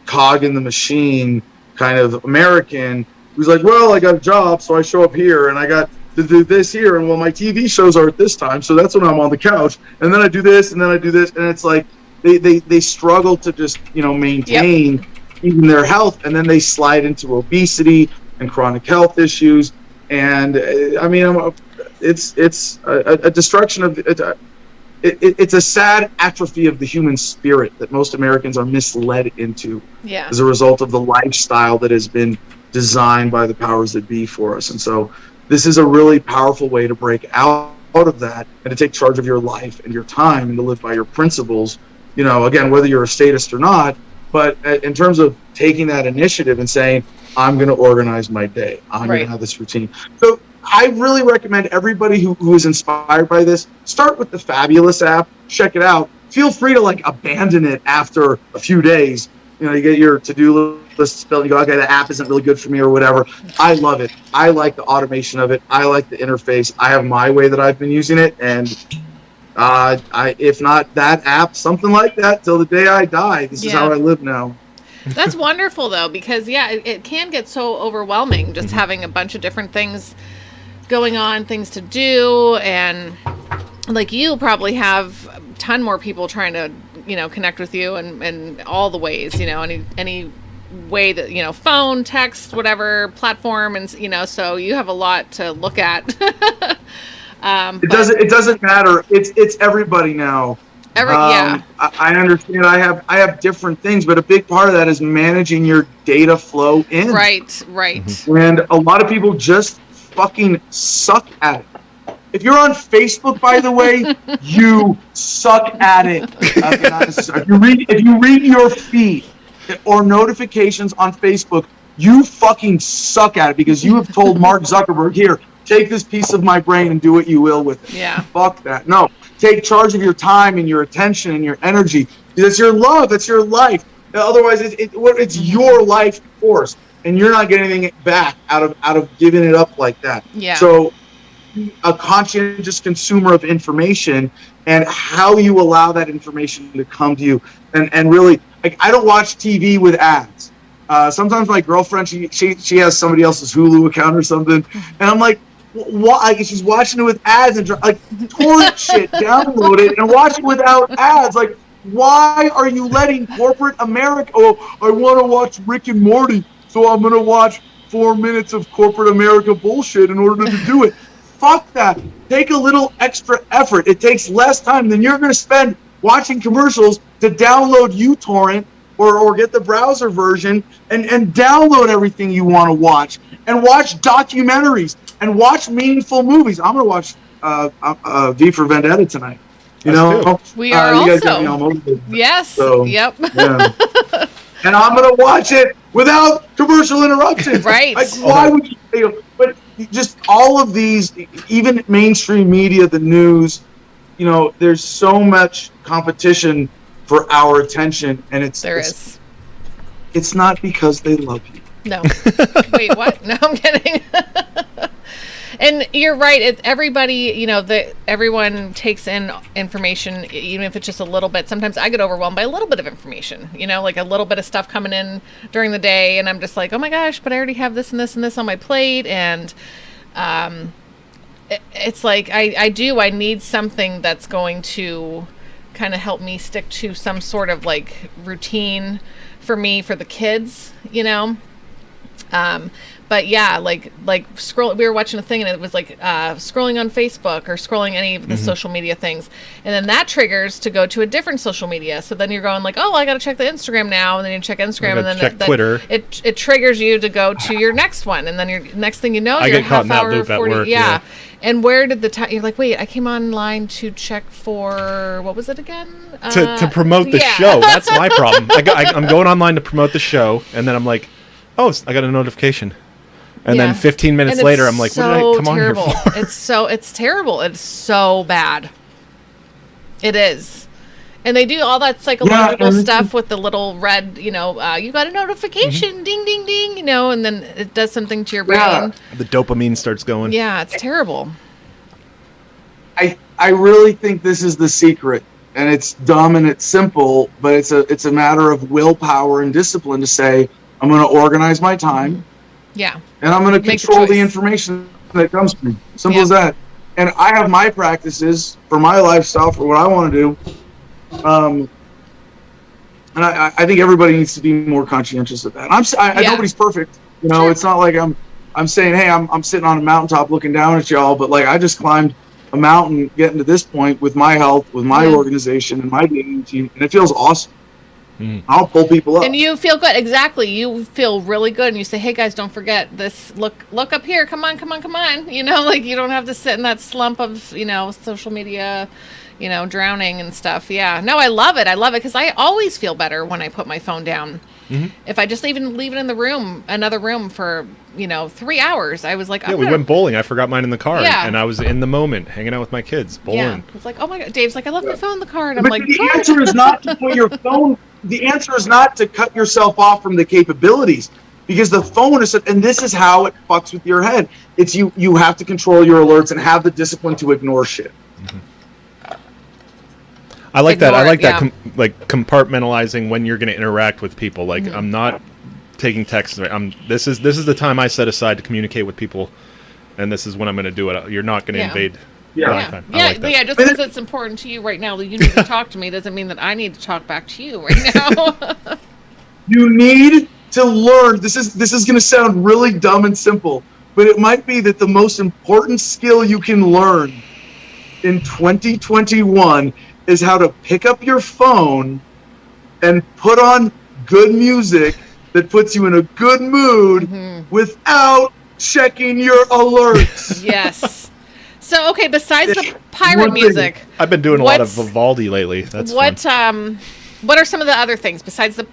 cog in the machine kind of American who's like, well, I got a job, so I show up here, and I got to do this here, and well, my TV shows are at this time, so that's when I'm on the couch, and then I do this, and then I do this, and it's like they struggle to just maintain even their health, and then they slide into obesity and chronic health issues, and it's a destruction of it's a sad atrophy of the human spirit that most Americans are misled into as a result of the lifestyle that has been designed by the powers that be for us. And so this is a really powerful way to break out of that and to take charge of your life and your time and to live by your principles, again, whether you're a statist or not. But in terms of taking that initiative and saying, I'm going to organize my day, I'm going to have this routine. So I really recommend everybody who is inspired by this, start with the Fabulous app, check it out. Feel free to abandon it after a few days. You get your to-do list spelled, you go, okay, the app isn't really good for me or whatever. I love it. I like the automation of it. I like the interface. I have my way that I've been using it, and if not that app, something like that till the day I die. This is how I live now. That's wonderful, though, because, it can get so overwhelming just having a bunch of different things going on, things to do, and you probably have a ton more people trying to, connect with you and all the ways, any way that, phone, text, whatever, platform, and, so you have a lot to look at. It doesn't matter. It's everybody now. I understand. I have different things, but a big part of that is managing your data flow in. Right. And a lot of people just fucking suck at it. If you're on Facebook, by the way, you suck at it. If you read your feed or notifications on Facebook, you fucking suck at it because you have told Mark Zuckerberg, here, take this piece of my brain and do what you will with it. Yeah. Fuck that. No. Take charge of your time and your attention and your energy. That's your love. That's your life. Otherwise, it's your life force, and you're not getting anything back out of giving it up like that. Yeah. So, a conscientious consumer of information and how you allow that information to come to you, and really, I don't watch TV with ads. Sometimes my girlfriend, she has somebody else's Hulu account or something, and I'm like, why? She's watching it with ads and torrent shit, download it and watch it without ads. Why are you letting corporate America? Oh, I want to watch Rick and Morty, so I'm gonna watch 4 minutes of corporate America bullshit in order to do it. Fuck that. Take a little extra effort. It takes less time than you're gonna spend watching commercials to download uTorrent or get the browser version and download everything you want to watch and watch documentaries and watch meaningful movies. I'm going to watch V for Vendetta tonight. We are you guys also. got me all motivated. Yes. So, yep. Yeah. And I'm going to watch it without commercial interruptions. Right. Why would you? But just all of these, even mainstream media, the news, there's so much competition for our attention, and it's it's not because they love you. No. Wait, what? No, I'm kidding. And you're right. Everybody, everyone takes in information, even if it's just a little bit. Sometimes I get overwhelmed by a little bit of information, like a little bit of stuff coming in during the day. And I'm just like, oh my gosh, but I already have this and this and this on my plate. And it's like, I need something that's going to kind of help me stick to some sort of like routine for me, for the kids, but yeah, like scroll. We were watching a thing and it was like scrolling on Facebook or scrolling any of the social media things, and then that triggers to go to a different social media. So then you're going like, oh, I got to check the Instagram now, and then you check Instagram, and then check Twitter. It triggers you to go to your next one, and then your next thing you know, I you're get caught in that half hour, loop 40, at work. yeah. And where did the time? You're like, wait, I came online to check for what was it again? To promote the show. That's my problem. I'm going online to promote the show, and then I'm like, oh, I got a notification. And then 15 minutes later, I'm like, what did I come on here for? It's terrible. It's so bad. It is. And they do all that psychological stuff with the little red, you got a notification, ding, ding, ding, and then it does something to your brain. The dopamine starts going. Yeah, it's terrible. I really think this is the secret. And it's dumb and it's simple, but it's a matter of willpower and discipline to say, I'm going to organize my time. Yeah. And I'm going to control the information that comes to me. Simple as that. And I have my practices for my lifestyle, for what I want to do. And I think everybody needs to be more conscientious of that. Nobody's perfect. It's not like I'm saying, hey, I'm sitting on a mountaintop looking down at y'all, but like I just climbed a mountain getting to this point with my health, with my organization and my dating team, and it feels awesome. I'll pull people up. And you feel good. Exactly. You feel really good. And you say, hey, guys, don't forget this. Look up here. Come on. Like you don't have to sit in that slump of, social media, drowning and stuff. Yeah. No, I love it. Because I always feel better when I put my phone down. Mm-hmm. If I just even leave it in the room, another room for, 3 hours, I was like, we went bowling. I forgot mine in the car. Yeah. And I was in the moment hanging out with my kids bowling. Yeah. It's like, oh my God. Dave's like, I left my phone in the car. And I'm but like, the answer is not to put your phone. The answer is not to cut yourself off from the capabilities, because the phone is, and this is how it fucks with your head. It's you have to control your alerts and have the discipline to ignore shit. Mm-hmm. I like that. Like compartmentalizing when you're going to interact with people. Like I'm not taking texts. This is the time I set aside to communicate with people, and this is when I'm going to do it. You're not going to invade. Yeah. Just because it's important to you right now that you need to talk to me doesn't mean that I need to talk back to you right now. You need to learn. This is going to sound really dumb and simple, but it might be that the most important skill you can learn in 2021 is how to pick up your phone and put on good music that puts you in a good mood without checking your alerts. Yes. So, okay, besides the pirate music, I've been doing a lot of Vivaldi lately. That's fun. What are some of the other things besides the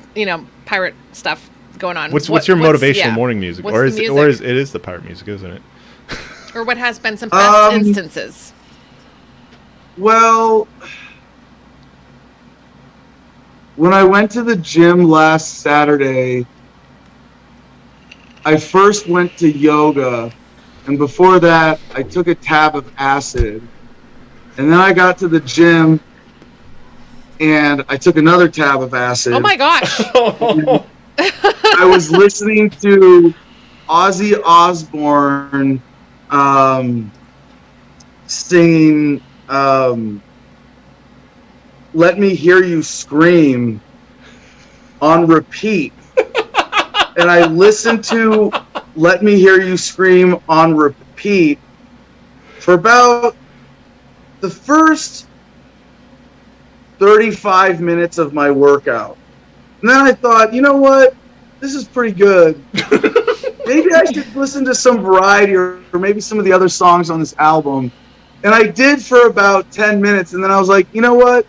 pirate stuff going on? What's your motivational morning music? Or is it the pirate music, isn't it? Or what has been some past instances? Well, when I went to the gym last Saturday, I first went to yoga. And before that, I took a tab of acid. And then I got to the gym, and I took another tab of acid. Oh, my gosh. I was listening to Ozzy Osbourne singing Let Me Hear You Scream on repeat. And I listened to Let Me Hear You Scream on repeat for about the first 35 minutes of my workout. And then I thought, you know what? This is pretty good. Maybe I should listen to some variety or maybe some of the other songs on this album. And I did for about 10 minutes. And then I was like, you know what?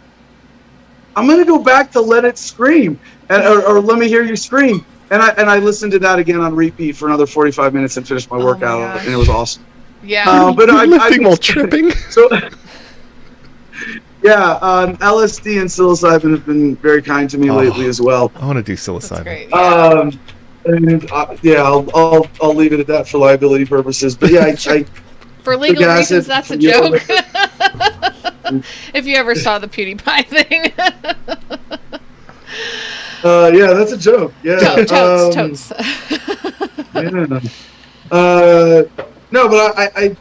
I'm going to go back to Let It Scream or Let Me Hear You Scream. And I listened to that again on repeat for another 45 minutes and finished my workout, and it was awesome. Yeah. But I'm lifting while tripping. So Yeah, LSD and psilocybin have been very kind to me lately as well. I want to do psilocybin. That's great. Yeah. I'll leave it at that for liability purposes. But yeah, for legal reasons, that's a joke. If you ever saw the PewDiePie thing. Yeah, that's a joke. Yeah. Totes. Yeah. No, but I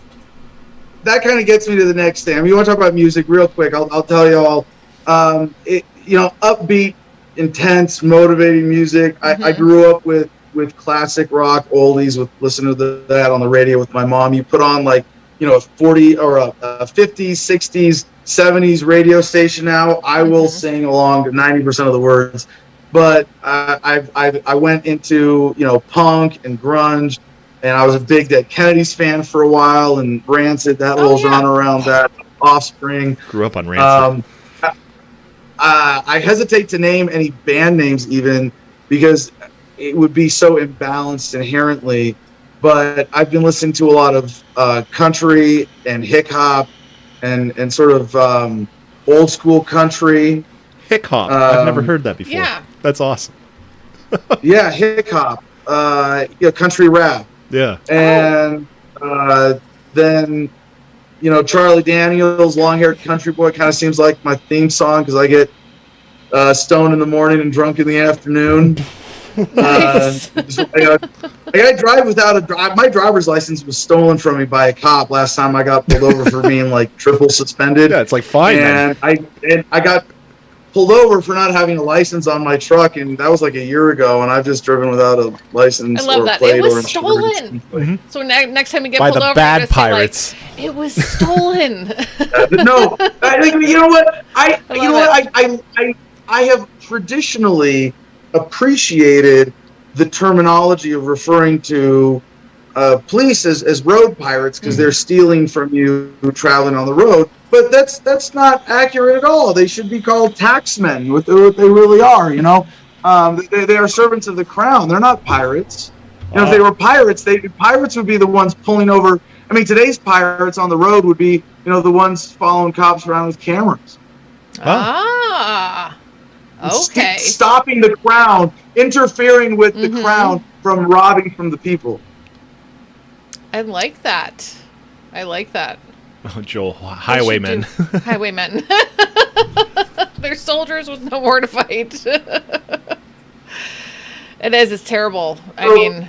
that kind of gets me to the next thing. I mean, you want to talk about music real quick? I'll tell you all. Upbeat, intense, motivating music. I grew up with classic rock oldies, with listening to that on the radio with my mom. You put on like a 40 or a 50s, 60s, 70s radio station now. I will sing along to 90% of the words. But I went into punk and grunge. And I was a big Dead Kennedys fan for a while, and Rancid, that whole genre around that, Offspring. Grew up on Rancid. I hesitate to name any band names even, because it would be so imbalanced inherently. But I've been listening to a lot of country and hip hop and sort of old school country. Hip hop. I've never heard that before. Yeah. That's awesome. Yeah, hip hop. Country rap. Yeah. And then, Charlie Daniels, long-haired country boy, kind of seems like my theme song because I get stoned in the morning and drunk in the afternoon. Nice. I drive without my driver's license was stolen from me by a cop last time I got pulled over for being like triple suspended. Yeah, it's like fine. And I got pulled over for not having a license on my truck, and that was like a year ago, and I've just driven without a license. I love or that. plate It or was stolen. insurance. So next time you get By pulled the over, bad you're just pirates. Say, like, it was stolen. No, you know what? I have traditionally appreciated the terminology of referring to police as road pirates because they're stealing from you traveling on the road. But that's not accurate at all. They should be called taxmen, what they really are. They are servants of the crown. They're not pirates. If they were pirates, pirates would be the ones pulling over. I mean, today's pirates on the road would be the ones following cops around with cameras. Okay. Stopping the crown, interfering with the crown from robbing from the people. I like that. Oh, Joel, highwaymen. Highwaymen. They're soldiers with no war to fight. It's terrible. I mean,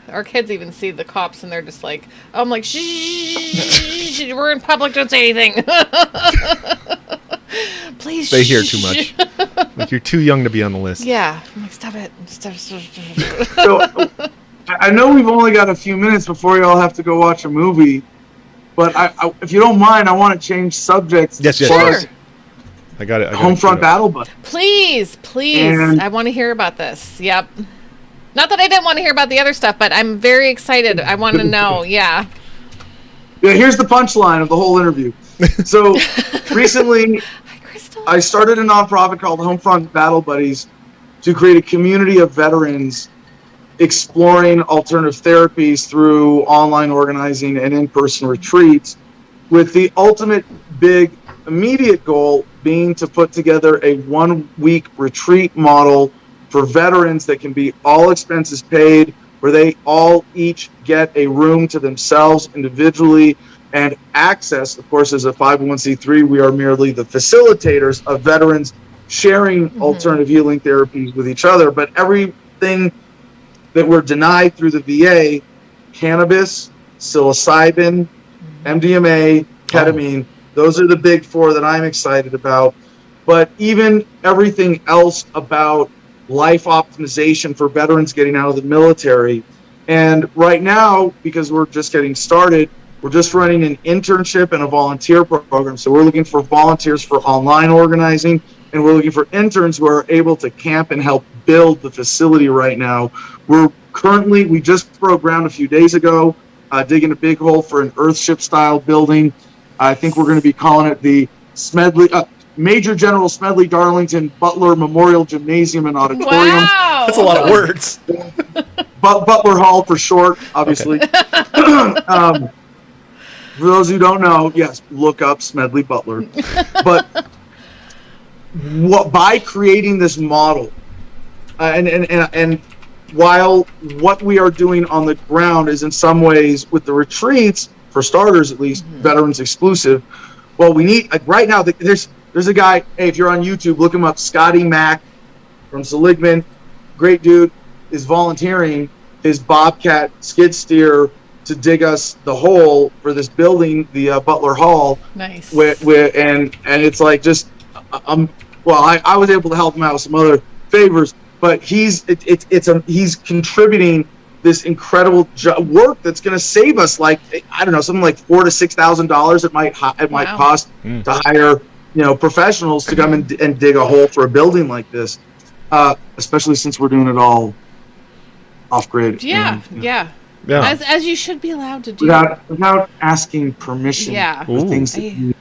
our kids even see the cops and they're just like, I'm like, shh, we're in public, don't say anything. Please. They hear too much. Like, you're too young to be on the list. Yeah. I'm like, stop it. So, I know we've only got a few minutes before you all have to go watch a movie. But if you don't mind, I want to change subjects. Yes. Sure. I got it. Homefront Battle Buddies. Please. And I want to hear about this. Yep. Not that I didn't want to hear about the other stuff, but I'm very excited. I want to know. Yeah. Yeah, here's the punchline of the whole interview. So recently, I started a nonprofit called Homefront Battle Buddies to create a community of veterans exploring alternative therapies through online organizing and in-person retreats, with the ultimate big immediate goal being to put together a 1-week retreat model for veterans that can be all expenses paid, where they all each get a room to themselves individually and access. Of course, as a 501c3, we are merely the facilitators of veterans sharing alternative healing therapies with each other, but everything that were denied through the VA, cannabis, psilocybin, MDMA, ketamine, those are the big four that I'm excited about. But even everything else about life optimization for veterans getting out of the military. And right now, because we're just getting started, we're just running an internship and a volunteer program. So we're looking for volunteers for online organizing, and we're looking for interns who are able to camp and help build the facility right now. We just broke ground a few days ago, digging a big hole for an Earthship style building. I think we're going to be calling it the Smedley, Major General Smedley Darlington Butler Memorial Gymnasium and Auditorium. Wow. That's a lot of words. Butler Hall for short, obviously. Okay. For those who don't know, yes, look up Smedley Butler. But by creating this model, and while what we are doing on the ground is in some ways with the retreats, for starters at least, veterans exclusive. Well, we need right now. There's a guy. Hey, if you're on YouTube, look him up. Scotty Mack from Seligman, great dude, is volunteering his Bobcat skid steer to dig us the hole for this building, the Butler Hall. Nice. And it's like just I was able to help him out with some other favors, but he's contributing this incredible work that's going to save us, like, I don't know, something like $4,000 to $6,000 it might cost to hire professionals to come and dig a hole for a building like this, especially since we're doing it all off grid. Yeah. As you should be allowed to do without asking permission. Yeah. For things that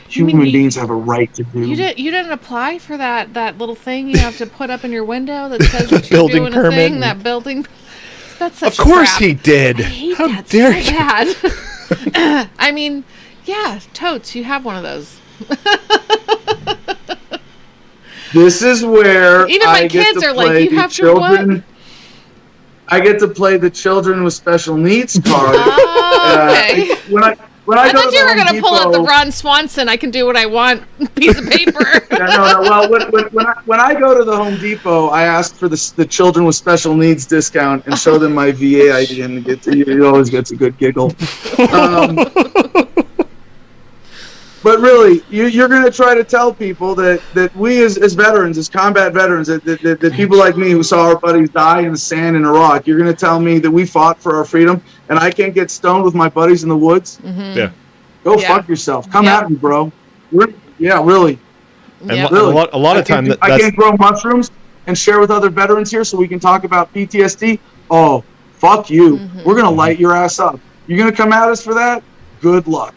human beings have a right to do. You didn't apply for that little thing you have to put up in your window that says that you're building doing permit a thing. That building. That's such of course crap. he did. I hate How that dare so you? bad. I mean, yeah, totes. You have one of those. This is where even my kids are like, you have to what? I get to play the children with special needs card. Okay. When I thought you were going to pull out the Ron Swanson, I can do what I want piece of paper. No. Well, when I go to the Home Depot, I ask for the children with special needs discount and show them my VA ID, and it always gets a good giggle. But really, you're going to try to tell people that we as veterans, as combat veterans, that people like me who saw our buddies die in the sand in Iraq, you're going to tell me that we fought for our freedom and I can't get stoned with my buddies in the woods? Mm-hmm. Yeah. Go fuck yourself. Come at me, bro. Really. And really. a lot of time I can't grow mushrooms and share with other veterans here so we can talk about PTSD. Oh, fuck you. We're going to light your ass up. You're going to come at us for that? Good luck.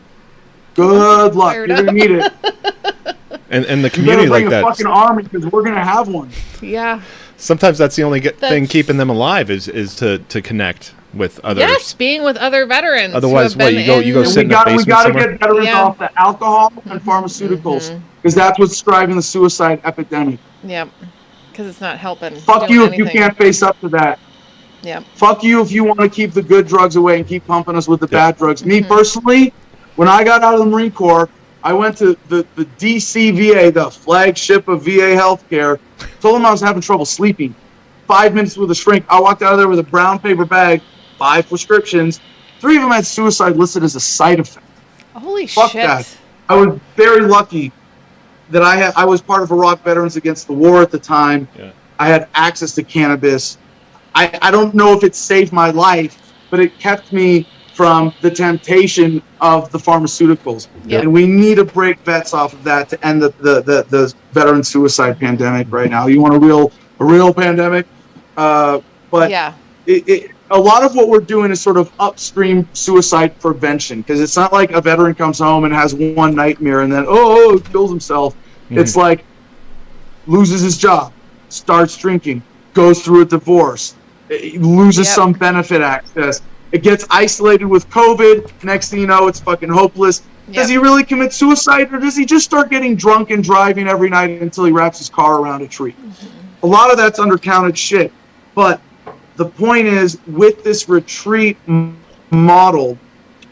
Good luck. You're going to need it. And the community like that. Bring a fucking army because we're going to have one. Yeah. Sometimes that's the only thing keeping them alive is to connect with others. Yes, being with other veterans. Otherwise, you go sit in a basement we got to somewhere? get veterans off the alcohol and pharmaceuticals because that's what's driving the suicide epidemic. Yep. Because it's not helping. Fuck you if you can't face up to that. Yep. Fuck you if you want to keep the good drugs away and keep pumping us with the bad drugs. Me personally, when I got out of the Marine Corps, I went to the DC VA, the flagship of VA healthcare, told them I was having trouble sleeping. 5 minutes with a shrink. I walked out of there with a brown paper bag, 5 prescriptions. 3 of them had suicide listed as a side effect. Holy Fuck shit. that. I was very lucky that I was part of Iraq Veterans Against the War at the time. Yeah. I had access to cannabis. I don't know if it saved my life, but it kept me from the temptation of the pharmaceuticals. Yep. And we need to break vets off of that to end the veteran suicide pandemic right now. You want a real pandemic? But yeah. A lot of what we're doing is sort of upstream suicide prevention, because it's not like a veteran comes home and has one nightmare and then, kills himself. It's like loses his job, starts drinking, goes through a divorce, loses some benefit access. It gets isolated with COVID. Next thing you know, it's fucking hopeless. Yep. Does he really commit suicide, or does he just start getting drunk and driving every night until he wraps his car around a tree? A lot of that's undercounted shit. But the point is, with this retreat model,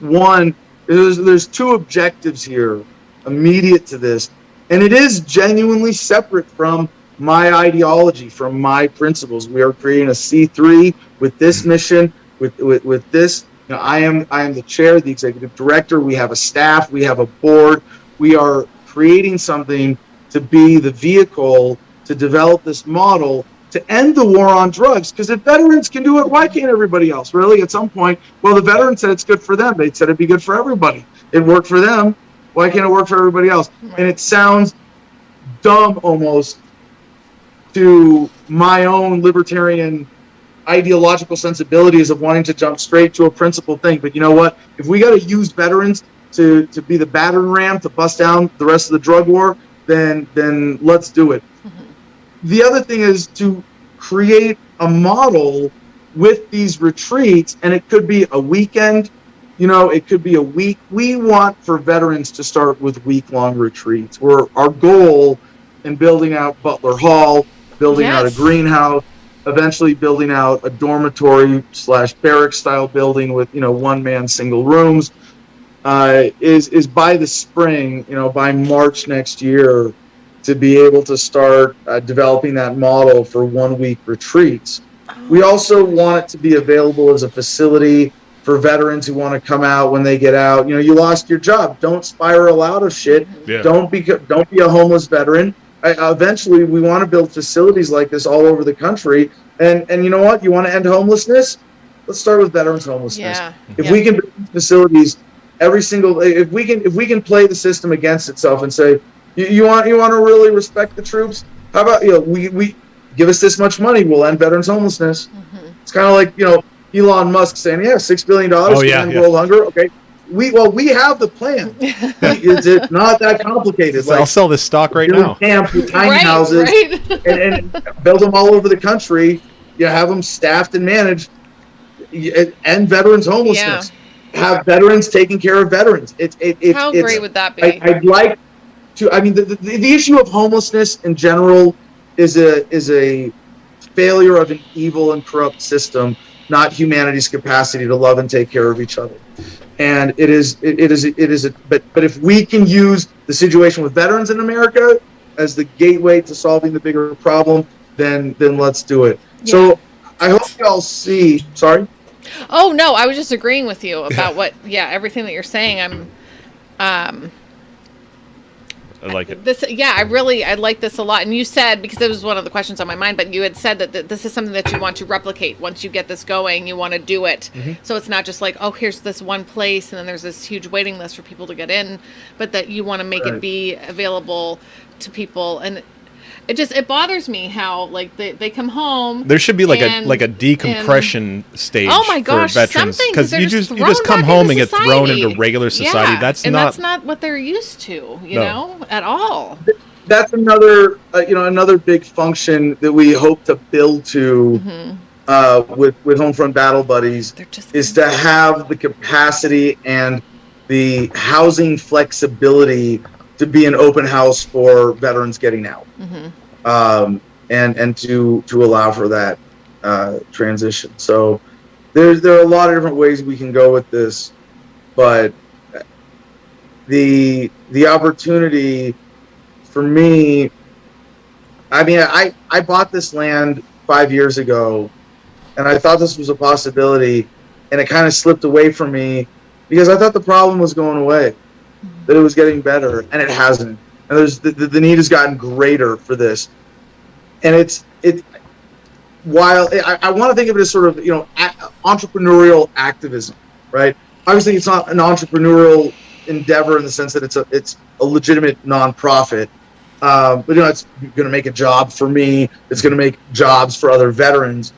one, there's 2 objectives here immediate to this. And it is genuinely separate from my ideology, from my principles. We are creating a C3 with this mission. With this, I am the chair, the executive director. We have a staff, we have a board. We are creating something to be the vehicle to develop this model to end the war on drugs. Because if veterans can do it, why can't everybody else? Really, at some point, well, the veterans said it's good for them. They said it'd be good for everybody. It worked for them. Why can't it work for everybody else? And it sounds dumb almost to my own libertarian ideological sensibilities of wanting to jump straight to a principled thing. But you know what? If we got to use veterans to be the battering ram to bust down the rest of the drug war, then let's do it. The other thing is to create a model with these retreats, and it could be a weekend, it could be a week. We want for veterans to start with week-long retreats, where our goal in building out Butler Hall, building out a greenhouse, eventually building out a dormitory / barrack style building with, one-man single rooms, is by the spring, by March next year, to be able to start developing that model for 1-week retreats. We also want it to be available as a facility for veterans who want to come out when they get out. You lost your job. Don't spiral out of shit. Yeah. Don't be a homeless veteran. Eventually, we want to build facilities like this all over the country. And you know what? You want to end homelessness? Let's start with veterans homelessness. Yeah. If we can build facilities if we can play the system against itself and say, you want to really respect the troops? How about we give us this much money, we'll end veterans homelessness. It's kind of like Elon Musk saying, $6 billion to end world hunger. Okay. We have the plan. It's not that complicated. I'll sell this stock right now. Camp with tiny houses and build them all over the country. You have them staffed and managed. End veterans homelessness. Have veterans taking care of veterans. How great would that be? I'd like to. I mean, the issue of homelessness in general is a failure of an evil and corrupt system, not humanity's capacity to love and take care of each other. And but if we can use the situation with veterans in America as the gateway to solving the bigger problem, then let's do it. Yeah. So I hope y'all see. Sorry. Oh no, I was just agreeing with you about everything that you're saying. I like it. I like this a lot. And you said, because it was one of the questions on my mind, but you had said that this is something that you want to replicate. Once you get this going, you want to do it. So it's not just like, here's this one place and then there's this huge waiting list for people to get in, but that you want to make it be available to people. And it bothers me how they come home. There should be like a decompression stage for veterans, because you just come home and get thrown into regular society. That's not what they're used to, at all. That's another big function that we hope to build to with Homefront Battle Buddies is to have the capacity and the housing flexibility to be an open house for veterans getting out, and to allow for that transition. So there are a lot of different ways we can go with this, but the opportunity for me, I mean, I bought this land 5 years ago, and I thought this was a possibility, and it kind of slipped away from me because I thought the problem was going away, that it was getting better, and it hasn't. And the need has gotten greater for this. And while I want to think of it as sort of, entrepreneurial activism, right? Obviously, it's not an entrepreneurial endeavor in the sense that it's a legitimate nonprofit. But it's going to make a job for me. It's going to make jobs for other veterans.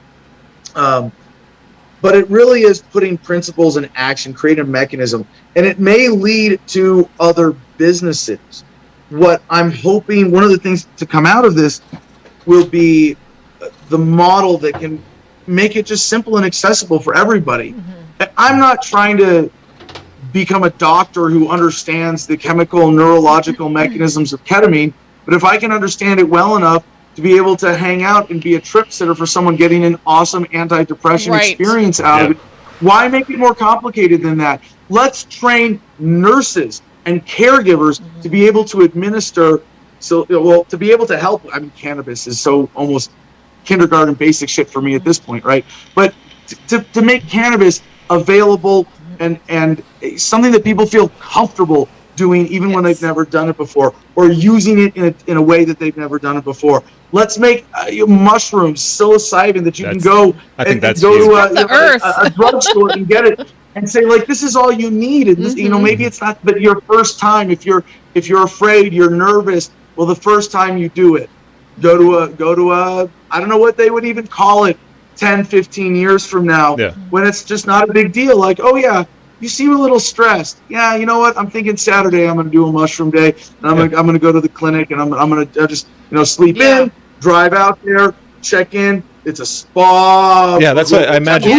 But it really is putting principles in action, creating a mechanism, and it may lead to other businesses. What I'm hoping, one of the things to come out of this will be the model that can make it just simple and accessible for everybody. I'm not trying to become a doctor who understands the chemical and neurological mechanisms of ketamine, but if I can understand it well enough to be able to hang out and be a trip sitter for someone getting an awesome antidepressant experience out of it, why make it more complicated than that? Let's train nurses and caregivers to be able to administer, to be able to help. I mean, cannabis is so almost kindergarten basic shit for me at this point, right? But to make cannabis available and something that people feel comfortable doing even when they've never done it before, or using it in a way that they've never done it before. Let's make mushrooms, psilocybin, that you can go to a drugstore and get it and say, like, this is all you need. And this, maybe it's not, but your first time, if you're afraid, you're nervous, well, the first time you do it, go to a I don't know what they would even call it 10, 15 years from now, when it's just not a big deal. Like, oh yeah, you seem a little stressed. Yeah, you know what? I'm thinking Saturday I'm going to do a mushroom day, and I'm going to go to the clinic, and I'm going to just sleep in, drive out there, check in. It's a spa. Yeah, that's what I imagine.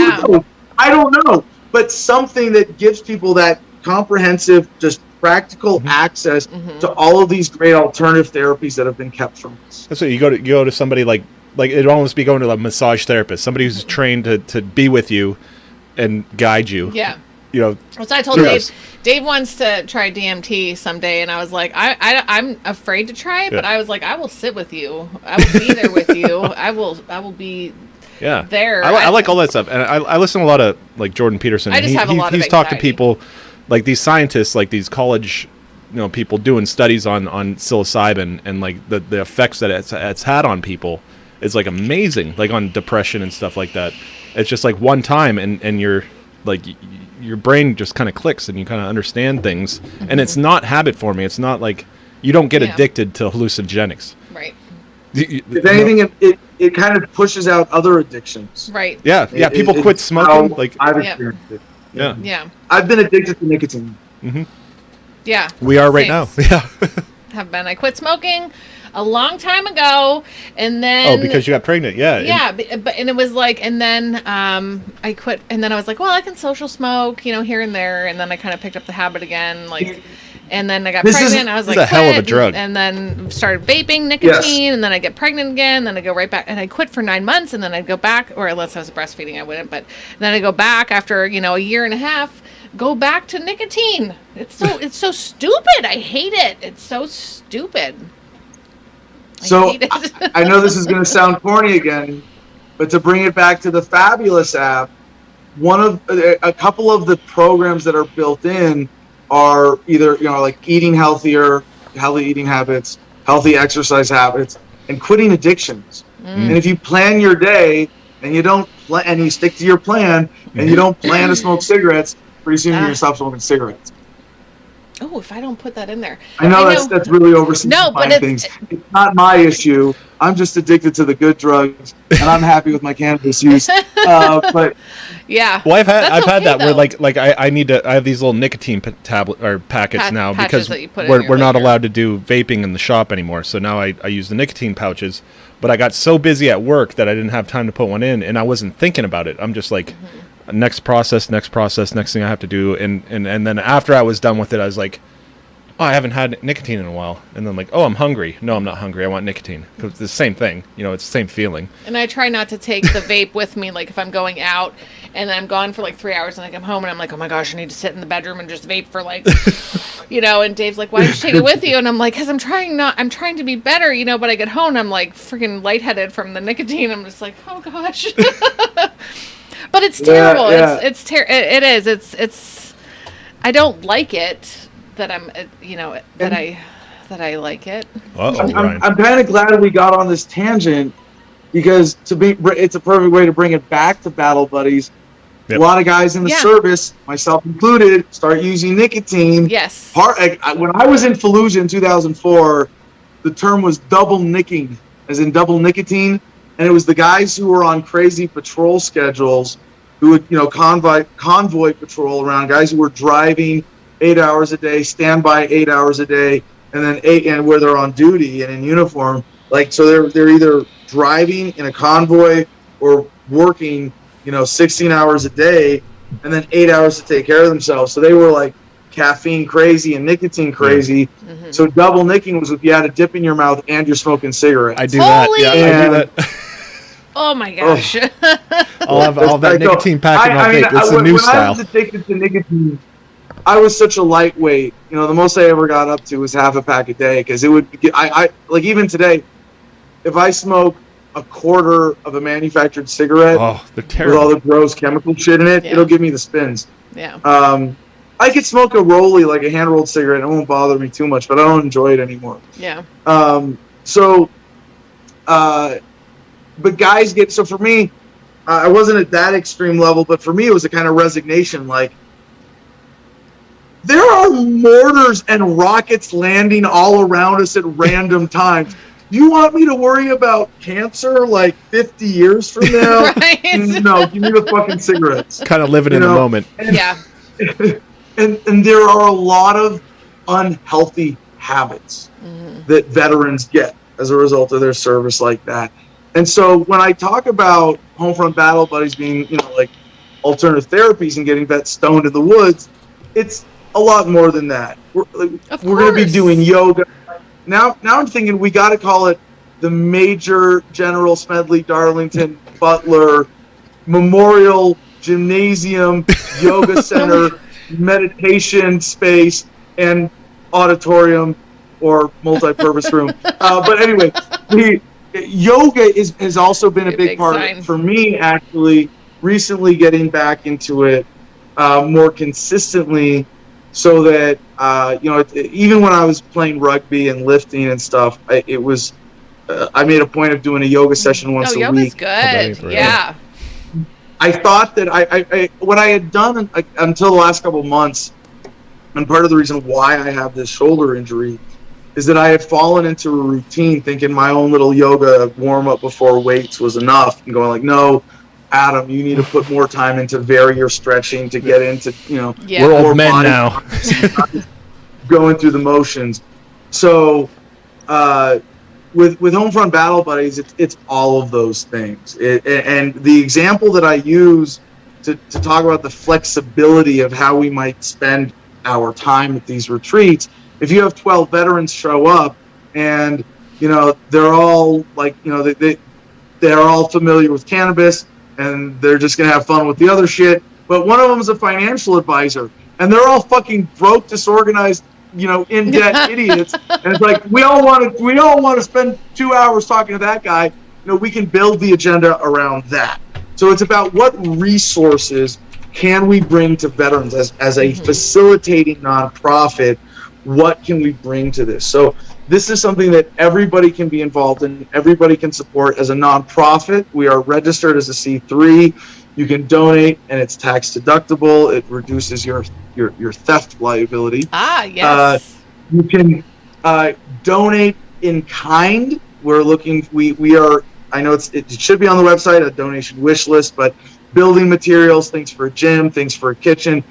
I don't know. but something that gives people that comprehensive, just practical access to all of these great alternative therapies that have been kept from us. So you go to somebody like it'd almost be going to a massage therapist, somebody who's trained to be with you and guide you. Yeah. You know. So I told Dave. Dave wants to try DMT someday, and I was like, I'm afraid to try it, but I was like, I will sit with you. I will be there with you. I will be. Yeah. There. I like all that stuff, and I listen to a lot of like Jordan Peterson. I just have a lot of he's talked to people, like these scientists, like these college, people doing studies on psilocybin and like the effects that it's had on people is like amazing, like on depression and stuff like that. It's just like one time, and you're like your brain just kind of clicks and you kind of understand things, and it's not habit forming. It's not like you don't get addicted to hallucinogenics. Right. If anything, it kind of pushes out other addictions. Right. Yeah. People quit smoking. Like I've experienced it. Yeah. Yeah. I've been addicted to nicotine. Mm-hmm. Yeah. We are right now. Yeah. Have been. I quit smoking a long time ago, and then because you got pregnant. Yeah. But it was like, and then I quit, and then I was like, well, I can social smoke, here and there, and then I kind of picked up the habit again, like. And then I got pregnant. I was like, a hell of a drug. And then started vaping nicotine. And then I get pregnant again. Then I go right back. And I quit for 9 months. And then I'd go back, or unless I was breastfeeding, I wouldn't. But then I go back after a year and a half. Go back to nicotine. It's so stupid. I hate it. It's so stupid. I know this is going to sound corny again, but to bring it back to the Fabulous app, a couple of the programs that are built in are either like eating healthier, healthy eating habits, healthy exercise habits, and quitting addictions. And if you plan your day and you don't and you stick to your plan and you don't plan to smoke cigarettes, pretty soon you're gonna stop smoking cigarettes. Oh, if I don't put that in there. I know that's really oversimplifying things. It's not my issue. I'm just addicted to the good drugs, and I'm happy with my cannabis use. But yeah, well, I've had that where like I have these little nicotine tablet or packets now because we're not allowed to do vaping in the shop anymore. So now I use the nicotine pouches. But I got so busy at work that I didn't have time to put one in, and I wasn't thinking about it. I'm just like. Next process, next thing I have to do. And then after I was done with it, I was like, oh, I haven't had nicotine in a while. And then like, oh, I'm hungry. No, I'm not hungry. I want nicotine. Because it's the same thing. It's the same feeling. And I try not to take the vape with me. Like if I'm going out and then I'm gone for like 3 hours and I come home and I'm like, oh my gosh, I need to sit in the bedroom and just vape for like, and Dave's like, why don't you take it with you? And I'm like, because I'm trying to be better, but I get home and I'm like freaking lightheaded from the nicotine. I'm just like, oh gosh. But it's terrible. Yeah. It is. It's. I don't like it. That I'm. That I like it. I'm kind of glad we got on this tangent because it's a perfect way to bring it back to Battle Buddies. Yep. A lot of guys in the service, myself included, start using nicotine. Yes. When I was in Fallujah in 2004, the term was double nicking, as in double nicotine. And it was the guys who were on crazy patrol schedules who would, convoy patrol around, guys who were driving 8 hours a day, standby 8 hours a day, and then where they're on duty and in uniform. Like, so they're either driving in a convoy or working, 16 hours a day and then 8 hours to take care of themselves. So they were like caffeine crazy and nicotine crazy. Mm-hmm. So double nicking was if you had a dip in your mouth and you're smoking cigarettes. I do that. Yeah, I do that. Oh my gosh! I'll have that nicotine pack in my vape. It's a new style. When I was addicted to nicotine, I was such a lightweight. The most I ever got up to was half a pack a day because it would. I like even today, if I smoke a quarter of a manufactured cigarette they're terrible. With all the gross chemical shit in it, it'll give me the spins. Yeah. I could smoke a rollie, like a hand-rolled cigarette. It won't bother me too much, but I don't enjoy it anymore. Yeah. But guys so for me, I wasn't at that extreme level, but for me it was a kind of resignation. Like, there are mortars and rockets landing all around us at random times. You want me to worry about cancer like 50 years from now? Right. No, give me the fucking cigarettes. Kind of living in the moment. Yeah. And there are a lot of unhealthy habits that veterans get as a result of their service like that. And so when I talk about Homefront Battle Buddies being, like alternative therapies and getting vets stoned in the woods. It's a lot more than that. We're going to be doing yoga. Now I'm thinking we got to call it the Major General Smedley Darlington Butler Memorial Gymnasium Yoga Center meditation space and auditorium or multi-purpose room. But anyway, the yoga has also been a big part for me, actually, recently getting back into it more consistently, so that even when I was playing rugby and lifting and stuff, I made a point of doing a yoga session once a yoga's week. Yoga's good. Yeah. I thought that I what I had done until the last couple of months, and part of the reason why I have this shoulder injury, is that I had fallen into a routine thinking my own little yoga warm-up before weights was enough, and going like, no, Adam, you need to put more time into your stretching to get into, we're old men now. Going through the motions. So with Homefront Battle Buddies, it's all of those things. And the example that I use to talk about the flexibility of how we might spend our time at these retreats, if you have 12 veterans show up and, they're all like, they're all familiar with cannabis and they're just going to have fun with the other shit. But one of them is a financial advisor and they're all fucking broke, disorganized, in debt idiots. And it's like, we all want to spend 2 hours talking to that guy. We can build the agenda around that. So it's about what resources can we bring to veterans as a facilitating nonprofit. What can we bring to this? So this is something that everybody can be involved in. Everybody can support as a nonprofit. We are registered as a C3. You can donate, and it's tax deductible. It reduces your theft liability. Yes. You can donate in kind. We're looking. We are. I know it should be on the website, a donation wish list, but building materials, things for a gym, things for a kitchen.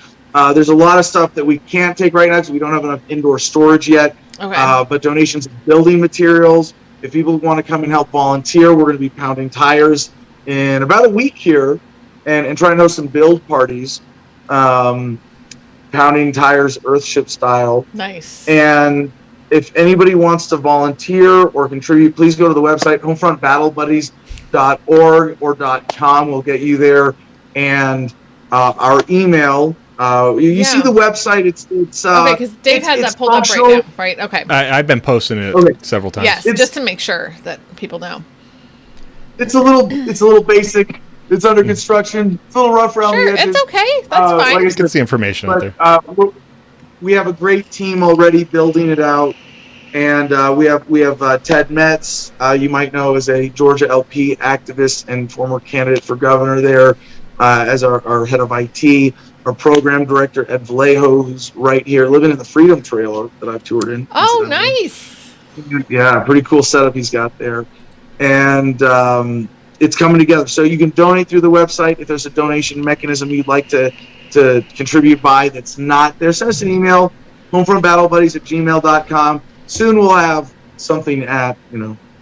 There's a lot of stuff that we can't take right now because we don't have enough indoor storage yet. Okay. But donations of building materials. If people want to come and help volunteer, we're going to be pounding tires in about a week here and trying to host some build parties. Pounding tires Earthship style. Nice. And if anybody wants to volunteer or contribute, please go to the website, homefrontbattlebuddies.org or .com. We'll get you there. And our email. You see the website. It's okay, because Dave has that pulled up right now, right? Okay. I've been posting it several times. Yes, just to make sure that people know. It's a little basic. It's under construction. It's a little rough around the edges. It's okay. That's fine. Like it's the information out there. We have a great team already building it out, and we have Ted Metz. You might know as a Georgia LP activist and former candidate for governor there, as our head of IT. Our program director, Ed Vallejo, who's right here, living in the Freedom Trailer that I've toured in. Oh, nice. Yeah, pretty cool setup he's got there. And it's coming together. So you can donate through the website. If there's a donation mechanism you'd like to contribute by that's not there, send us an email, homefrontbattlebuddies@gmail.com. Soon we'll have something at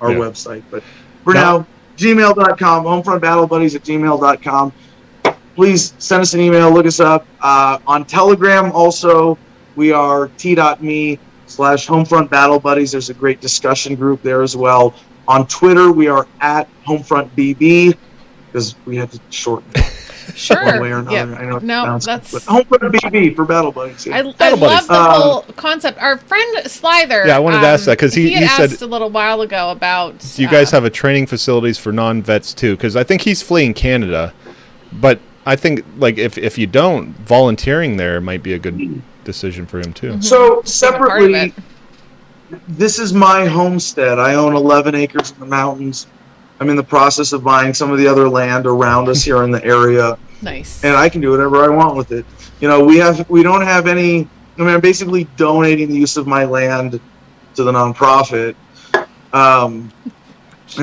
our website. But for now, gmail.com, homefrontbattlebuddies@gmail.com. Please send us an email, look us up. On Telegram also, we are t.me/HomefrontBattleBuddies. There's a great discussion group there as well. On Twitter, we are at HomefrontBB, because we had to shorten it one way or another. Yep. I know that's HomefrontBB for Battle Buddies. Yeah. I love the whole concept. Our friend Slither. Yeah, I wanted to ask that because he had said asked a little while ago about. Do you guys have a training facilities for non-vets too? Because I think he's fleeing Canada, but I think if you don't, volunteering there might be a good decision for him too. So separately, this is my homestead. I own 11 acres in the mountains. I'm in the process of buying some of the other land around us here in the area. Nice. And I can do whatever I want with it. We don't have any. I'm basically donating the use of my land to the nonprofit. And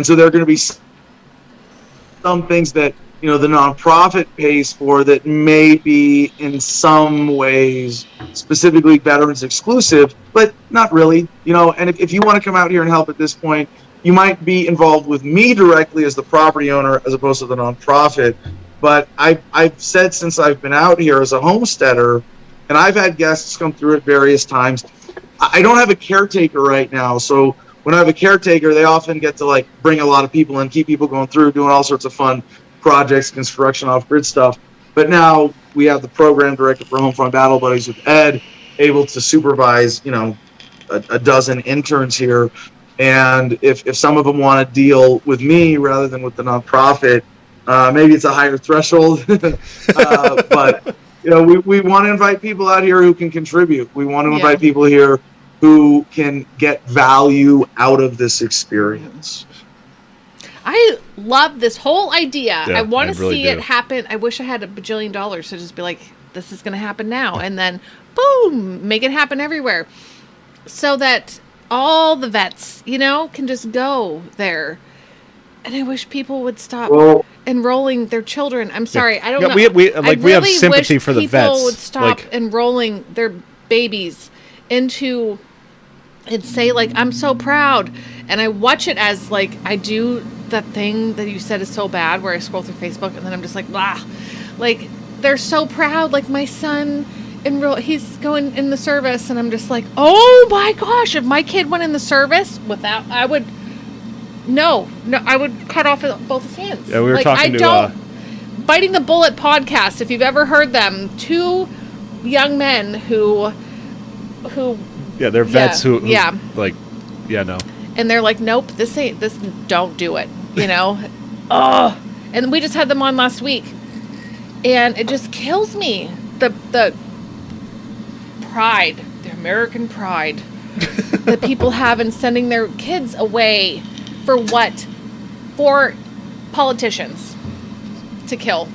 so there are going to be some things that the nonprofit pays for that may be in some ways specifically veterans exclusive, but not really. And if you want to come out here and help at this point, you might be involved with me directly as the property owner as opposed to the nonprofit. But I've said since I've been out here as a homesteader, and I've had guests come through at various times, I don't have a caretaker right now. So when I have a caretaker, they often get to like bring a lot of people and keep people going through, doing all sorts of fun projects, construction, off-grid stuff. But now we have the program director for Homefront Battle Buddies with Ed, able to supervise, you know, a dozen interns here. And if some of them want to deal with me rather than with the nonprofit, maybe it's a higher threshold. But, you know, we want to invite people out here who can contribute. We want to invite people here who can get value out of this experience. I love this whole idea. Yeah, I want to really see do. it happen. I wish I had $1 bajillion to just be like, this is going to happen now. And then, boom, make it happen everywhere. So that all the vets, you know, can just go there. And I wish people would stop enrolling their children. I'm sorry, I don't know. We have sympathy for the vets. People would stop enrolling their babies into and say, like, I'm so proud. And I watch it as, like, I do that thing that you said is so bad where I scroll through Facebook and then I'm just like, blah. Like, they're so proud. Like, my son he's going in the service and I'm just like, oh my gosh, if my kid went in the service without, I would cut off both his hands. Yeah, we were talking Biting the Bullet podcast, if you've ever heard them, 2 young men who they're vets who no. And they're like, nope, this don't do it, you know? And we just had them on last week. And it just kills me. The pride, the American pride that people have in sending their kids away for what? For politicians to kill.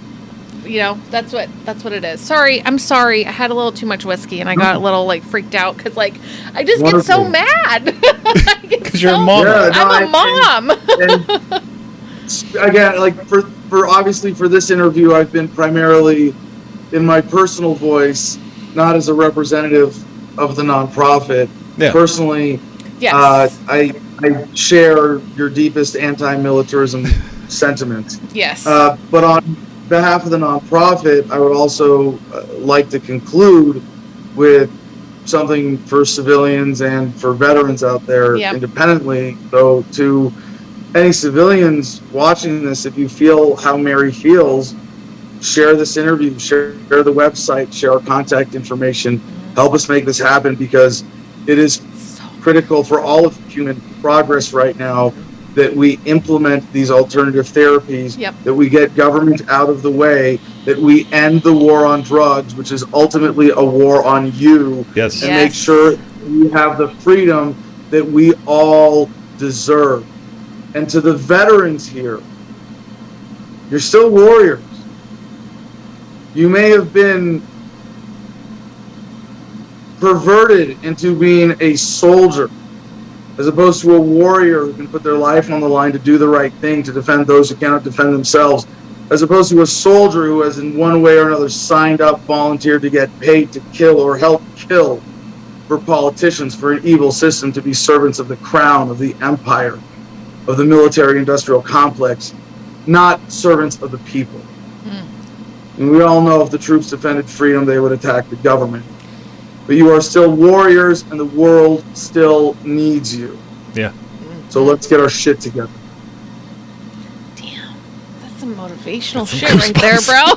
You know, that's what it is. I'm sorry. I had a little too much whiskey and I got a little like freaked out because like I just get so mad. Because you're a mom. Yeah, I'm a mom. And again, like for obviously for this interview, I've been primarily in my personal voice, not as a representative of the nonprofit. Yeah. Personally, yes. I share your deepest anti-militarism sentiment. Yes. But on behalf of the nonprofit, I would also like to conclude with something for civilians and for veterans out there independently. So to any civilians watching this, if you feel how Mary feels, share this interview, share the website, share our contact information, help us make this happen because it is critical for all of human progress right now that we implement these alternative therapies, that we get government out of the way, that we end the war on drugs, which is ultimately a war on you, and make sure we have the freedom that we all deserve. And to the veterans here, you're still warriors. You may have been perverted into being a soldier as opposed to a warrior who can put their life on the line to do the right thing, to defend those who cannot defend themselves, as opposed to a soldier who has in one way or another signed up, volunteered to get paid to kill or help kill for politicians, for an evil system, to be servants of the crown, of the empire, of the military-industrial complex, not servants of the people. And we all know if the troops defended freedom, they would attack the government. But you are still warriors, and the world still needs you. Yeah. So let's get our shit together. Damn, that's some motivational shit right there, bro.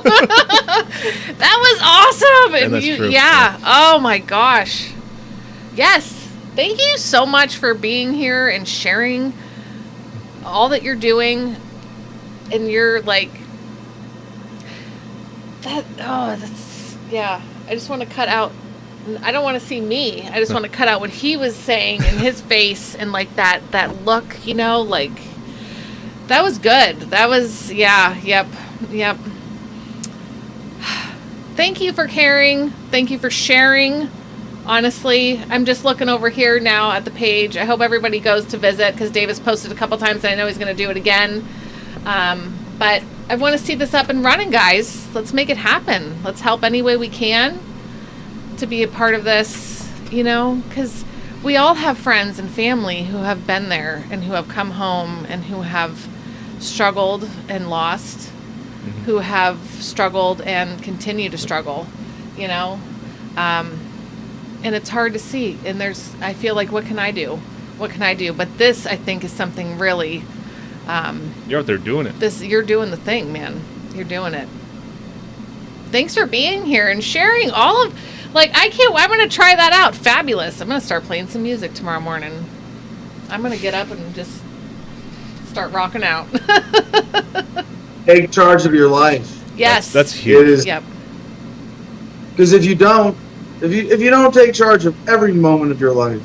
That was awesome. And that's true. Yeah. Oh my gosh. Yes. Thank you so much for being here and sharing all that you're doing. And you're like that. Oh, I just want to cut out. I don't want to see me. I just want to cut out what he was saying in his face and like that look, you know, like that was good. That was, yep. Thank you for caring. Thank you for sharing. Honestly, I'm just looking over here now at the page. I hope everybody goes to visit because Davis posted a couple times and I know he's going to do it again. But I want to see this up and running, guys. Let's make it happen. Let's help any way we can to be a part of this, you know, because we all have friends and family who have been there and who have come home and who have struggled and lost. who have struggled and continue to struggle, you know? And it's hard to see. And I feel like, what can I do? What can I do? But this, I think, is something really... you're out there doing it. You're doing the thing, man. You're doing it. Thanks for being here and sharing all of... Like, I'm going to try that out. Fabulous. I'm going to start playing some music tomorrow morning. I'm going to get up and just start rocking out. Take charge of your life. Yes. That's huge. Yep. Because if you don't take charge of every moment of your life,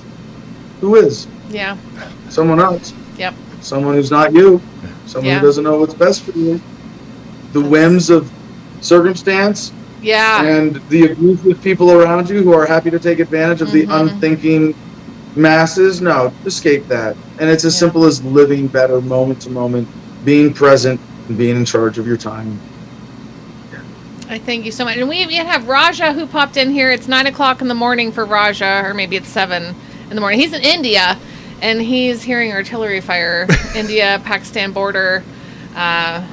who is? Yeah. Someone else. Yep. Someone who's not you. Someone who doesn't know what's best for you. The whims of circumstance. Yeah. And the abusive people around you who are happy to take advantage of the unthinking masses. No, escape that. And it's as simple as living better moment to moment, being present, and being in charge of your time. I thank you so much. And we have Raja who popped in here. It's 9 o'clock in the morning for Raja, or maybe it's 7 in the morning. He's in India, and he's hearing artillery fire. India, Pakistan border. That's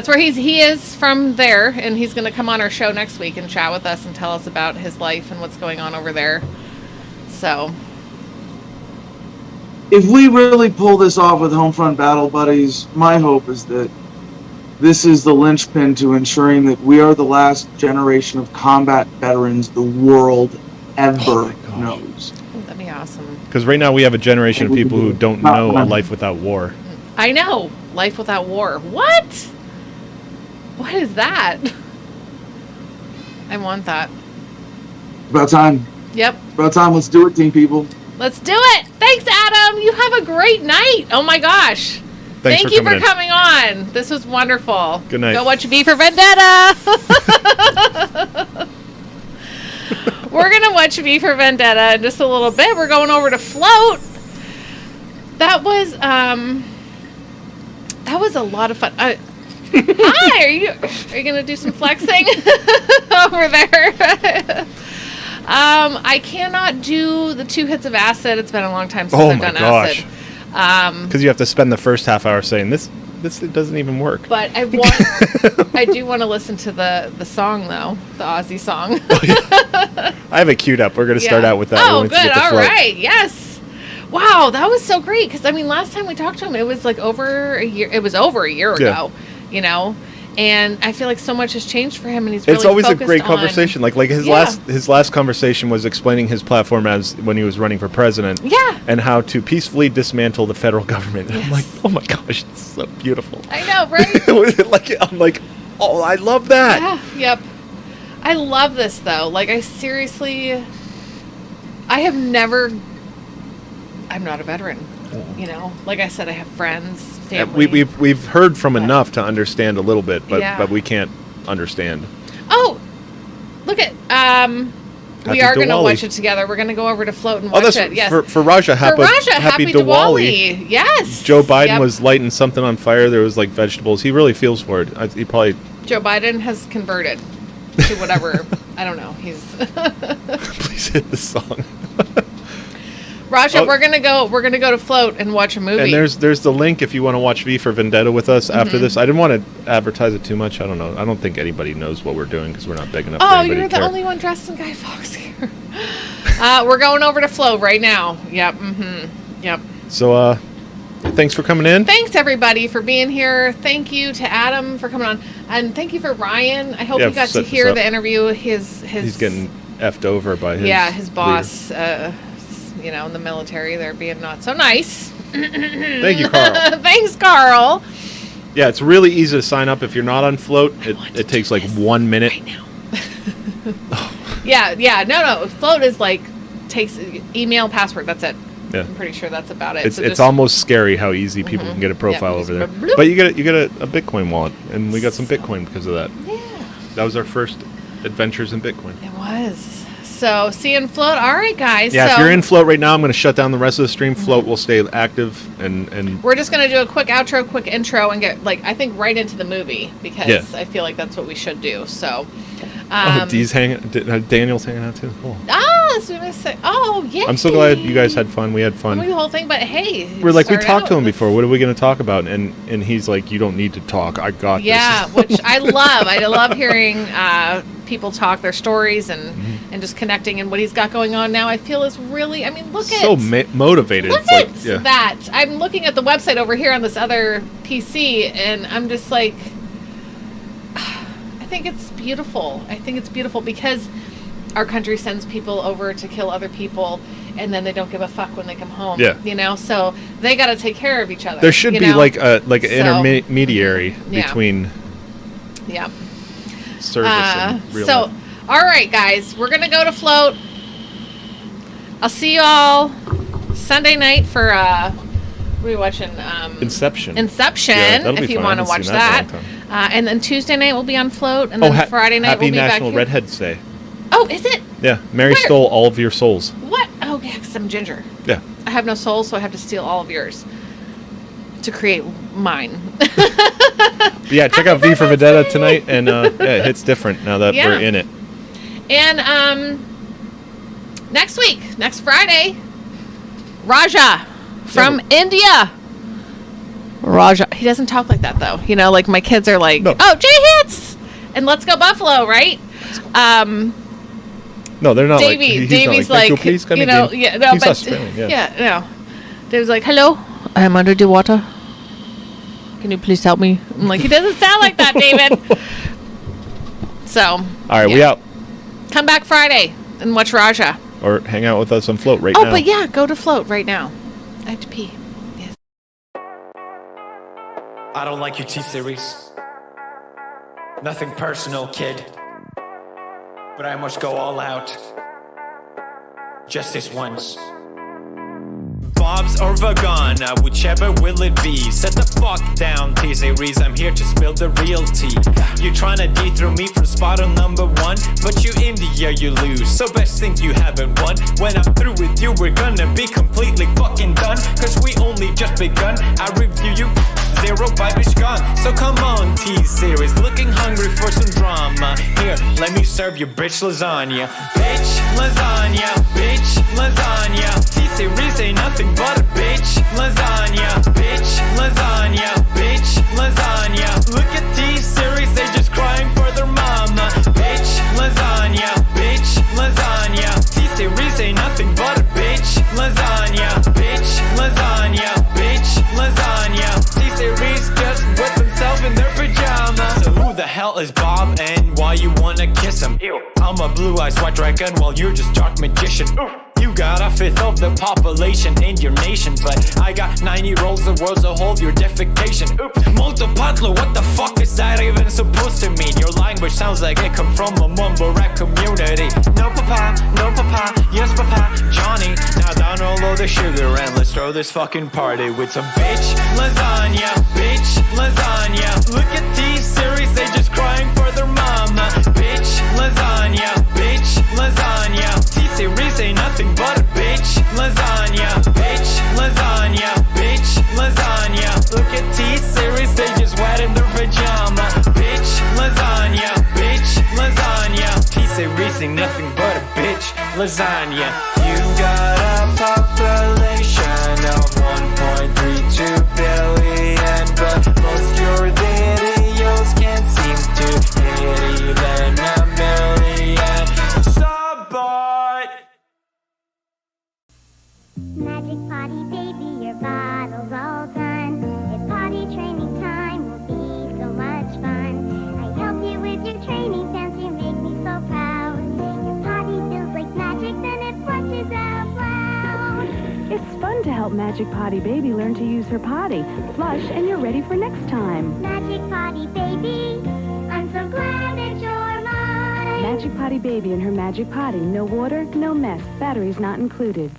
where he is from there, and he's going to come on our show next week and chat with us and tell us about his life and what's going on over there. So, if we really pull this off with Homefront Battle Buddies, my hope is that this is the linchpin to ensuring that we are the last generation of combat veterans the world ever knows. That'd be awesome. Because right now we have a generation of people who don't know a life without war. I know. Life without war. What? What is that? I want that. About time. Yep. About time. Let's do it, team people. Let's do it. Thanks, Adam. You have a great night. Oh, my gosh. Thank you for coming on. This was wonderful. Good night. Go watch V for Vendetta. We're going to watch V for Vendetta in just a little bit. We're going over to Float. That was a lot of fun. Hi, are you going to do some flexing over there? I cannot do the 2 hits of acid. It's been a long time since I've done acid. Because you have to spend the first half hour saying this it doesn't even work. But I do want to listen to the song though, the Aussie song. I have it queued up. We're going to start out with that. Oh, good. All right. Yes. Wow, that was so great. Because last time we talked to him, it was like over a year. It was over a year ago. You know. And I feel like so much has changed for him, and he's really it's always a great on, conversation. Like his last conversation was explaining his platform as when he was running for president. Yeah. And how to peacefully dismantle the federal government. And I'm like, oh my gosh, it's so beautiful. I know, right? I'm like, oh, I love that. Yeah. Yep. I love this though. Like I'm not a veteran. You know, like I said, I have friends, family. We've heard from enough to understand a little bit, but we can't understand. Oh, look at we are going to watch it together. We're going to go over to Float and watch it. Yes, for Raja, happy Diwali. Yes, Joe Biden was lighting something on fire. There was like vegetables. He really feels for it. Joe Biden has converted to whatever. I don't know. He's. Please hit the song. Raja, we're gonna go to Float and watch a movie. And there's the link if you want to watch V for Vendetta with us after this. I didn't want to advertise it too much. I don't know. I don't think anybody knows what we're doing because we're not big enough. Oh, you're the only one dressed in Guy Fawkes here. We're going over to Float right now. Yep. Mm-hmm. Yep. So, thanks for coming in. Thanks everybody for being here. Thank you to Adam for coming on, and thank you for Ryan. I hope you got to hear the interview. He's getting effed over by his boss. You know, in the military, they're being not so nice. Thank you, Carl. Thanks, Carl. Yeah, it's really easy to sign up if you're not on Float. It takes like 1 minute. Right now. Yeah. No. Float is like takes email, password. That's it. Yeah. I'm pretty sure that's about it. It's almost scary how easy people can get a profile over there. But you get a Bitcoin wallet, and we got some Bitcoin because of that. Yeah. That was our first adventures in Bitcoin. It was. So, see you in Float. All right, guys. Yeah, if you're in Float right now, I'm going to shut down the rest of the stream. Float will stay active, and we're just going to do a quick outro, quick intro, and get, I think, right into the movie, because I feel like that's what we should do. So, Daniel's hanging out too. Cool. Oh, was going to say, yeah. I'm so glad you guys had fun. We had fun. The whole thing, but hey. We're like, we talked to him before. What are we going to talk about? And he's like, you don't need to talk. I got this. Yeah, which I love. I love hearing people talk their stories and just connecting. And what he's got going on now, I feel is really, I mean, look at. So motivated. Look at that. I'm looking at the website over here on this other PC, and I'm just like, I think it's beautiful. I think it's beautiful because our country sends people over to kill other people, and then they don't give a fuck when they come home. Yeah. You know, so they got to take care of each other. There should be like an intermediary between service and real life. All right, guys, we're gonna go to float. I'll see you all Sunday night for what are we watching? Inception. Yeah, if you want to watch that. And then Tuesday night we'll be on float, and then Friday night we'll be back here. Happy National Redheads Day. Oh, is it? Yeah, Mary stole all of your souls. What? Oh, yeah, because I'm ginger. Yeah. I have no soul, so I have to steal all of yours to create mine. Yeah, check out V for Vendetta tonight, and it hits different now that we're in it. And next Friday, Raja from India. Raja, he doesn't talk like that though. You know, like my kids are like, "Oh, J-Hits!" and "Let's go Buffalo," right? No, they're not. Davey's like, he's Australian. No. David's like, "Hello, I'm under the water. Can you please help me?" I'm like, he doesn't sound like that, David. So. All right, we out. Come back Friday and watch Raja. Or hang out with us on Float right now. Oh, but yeah, go to Float right now. I have to pee. Yes. I don't like your T-Series. Nothing personal, kid. But I must go all out. Just this once. Bob's or Vagana, whichever will it be. Set the fuck down, T-Series, I'm here to spill the real tea. You tryna dethrone me from spot on number one, but you India, you lose, so best think you haven't won. When I'm through with you, we're gonna be completely fucking done, cause we only just begun. I review you, zero vibe is gone. So come on, T-Series, looking hungry for some drama. Here, let me serve you bitch lasagna. Bitch lasagna, bitch lasagna. T-Series ain't nothing but a bitch lasagna. Bitch lasagna, bitch lasagna. Look at T-Series, they just crying for their mama. Bitch lasagna, bitch lasagna. T-Series ain't nothing but a bitch lasagna. Bitch lasagna, bitch lasagna. T-Series just put themselves in their pajamas. So who the hell is Bob and why you wanna kiss him? Ew. I'm a blue-eyed white dragon while you're just dark magician. Oof. You got a fifth of the population in your nation, but I got 90 rolls the world, so hold your defecation. Oops. Multipatlo, what the fuck is that even supposed to mean? Your language sounds like it come from a mumble rap community. No papa, yes papa, Johnny. Now download the sugar and let's throw this fucking party with some bitch lasagna, bitch lasagna. Look at T-Series, they just crying for their mama. Bitch lasagna, bitch lasagna. T-Series ain't nothing but a bitch lasagna. Bitch lasagna, bitch lasagna. Look at T-Series, they just wet in their pajama. Bitch lasagna, bitch lasagna. T-Series ain't nothing but a bitch lasagna. You got a population of 1.32 billion, but most your videos can't seem to hit even a million. Support! Magic potty baby, your bottle's all done. It's potty training time, will be so much fun. I help you with your training, dance, you make me so proud. Your potty feels like magic, then it flushes out loud. It's fun to help Magic Potty Baby learn to use her potty. Flush and you're ready for next time. Magic potty baby, I'm so glad that you're mine. Magic Potty Baby and her Magic Potty. No water, no mess. Batteries not included.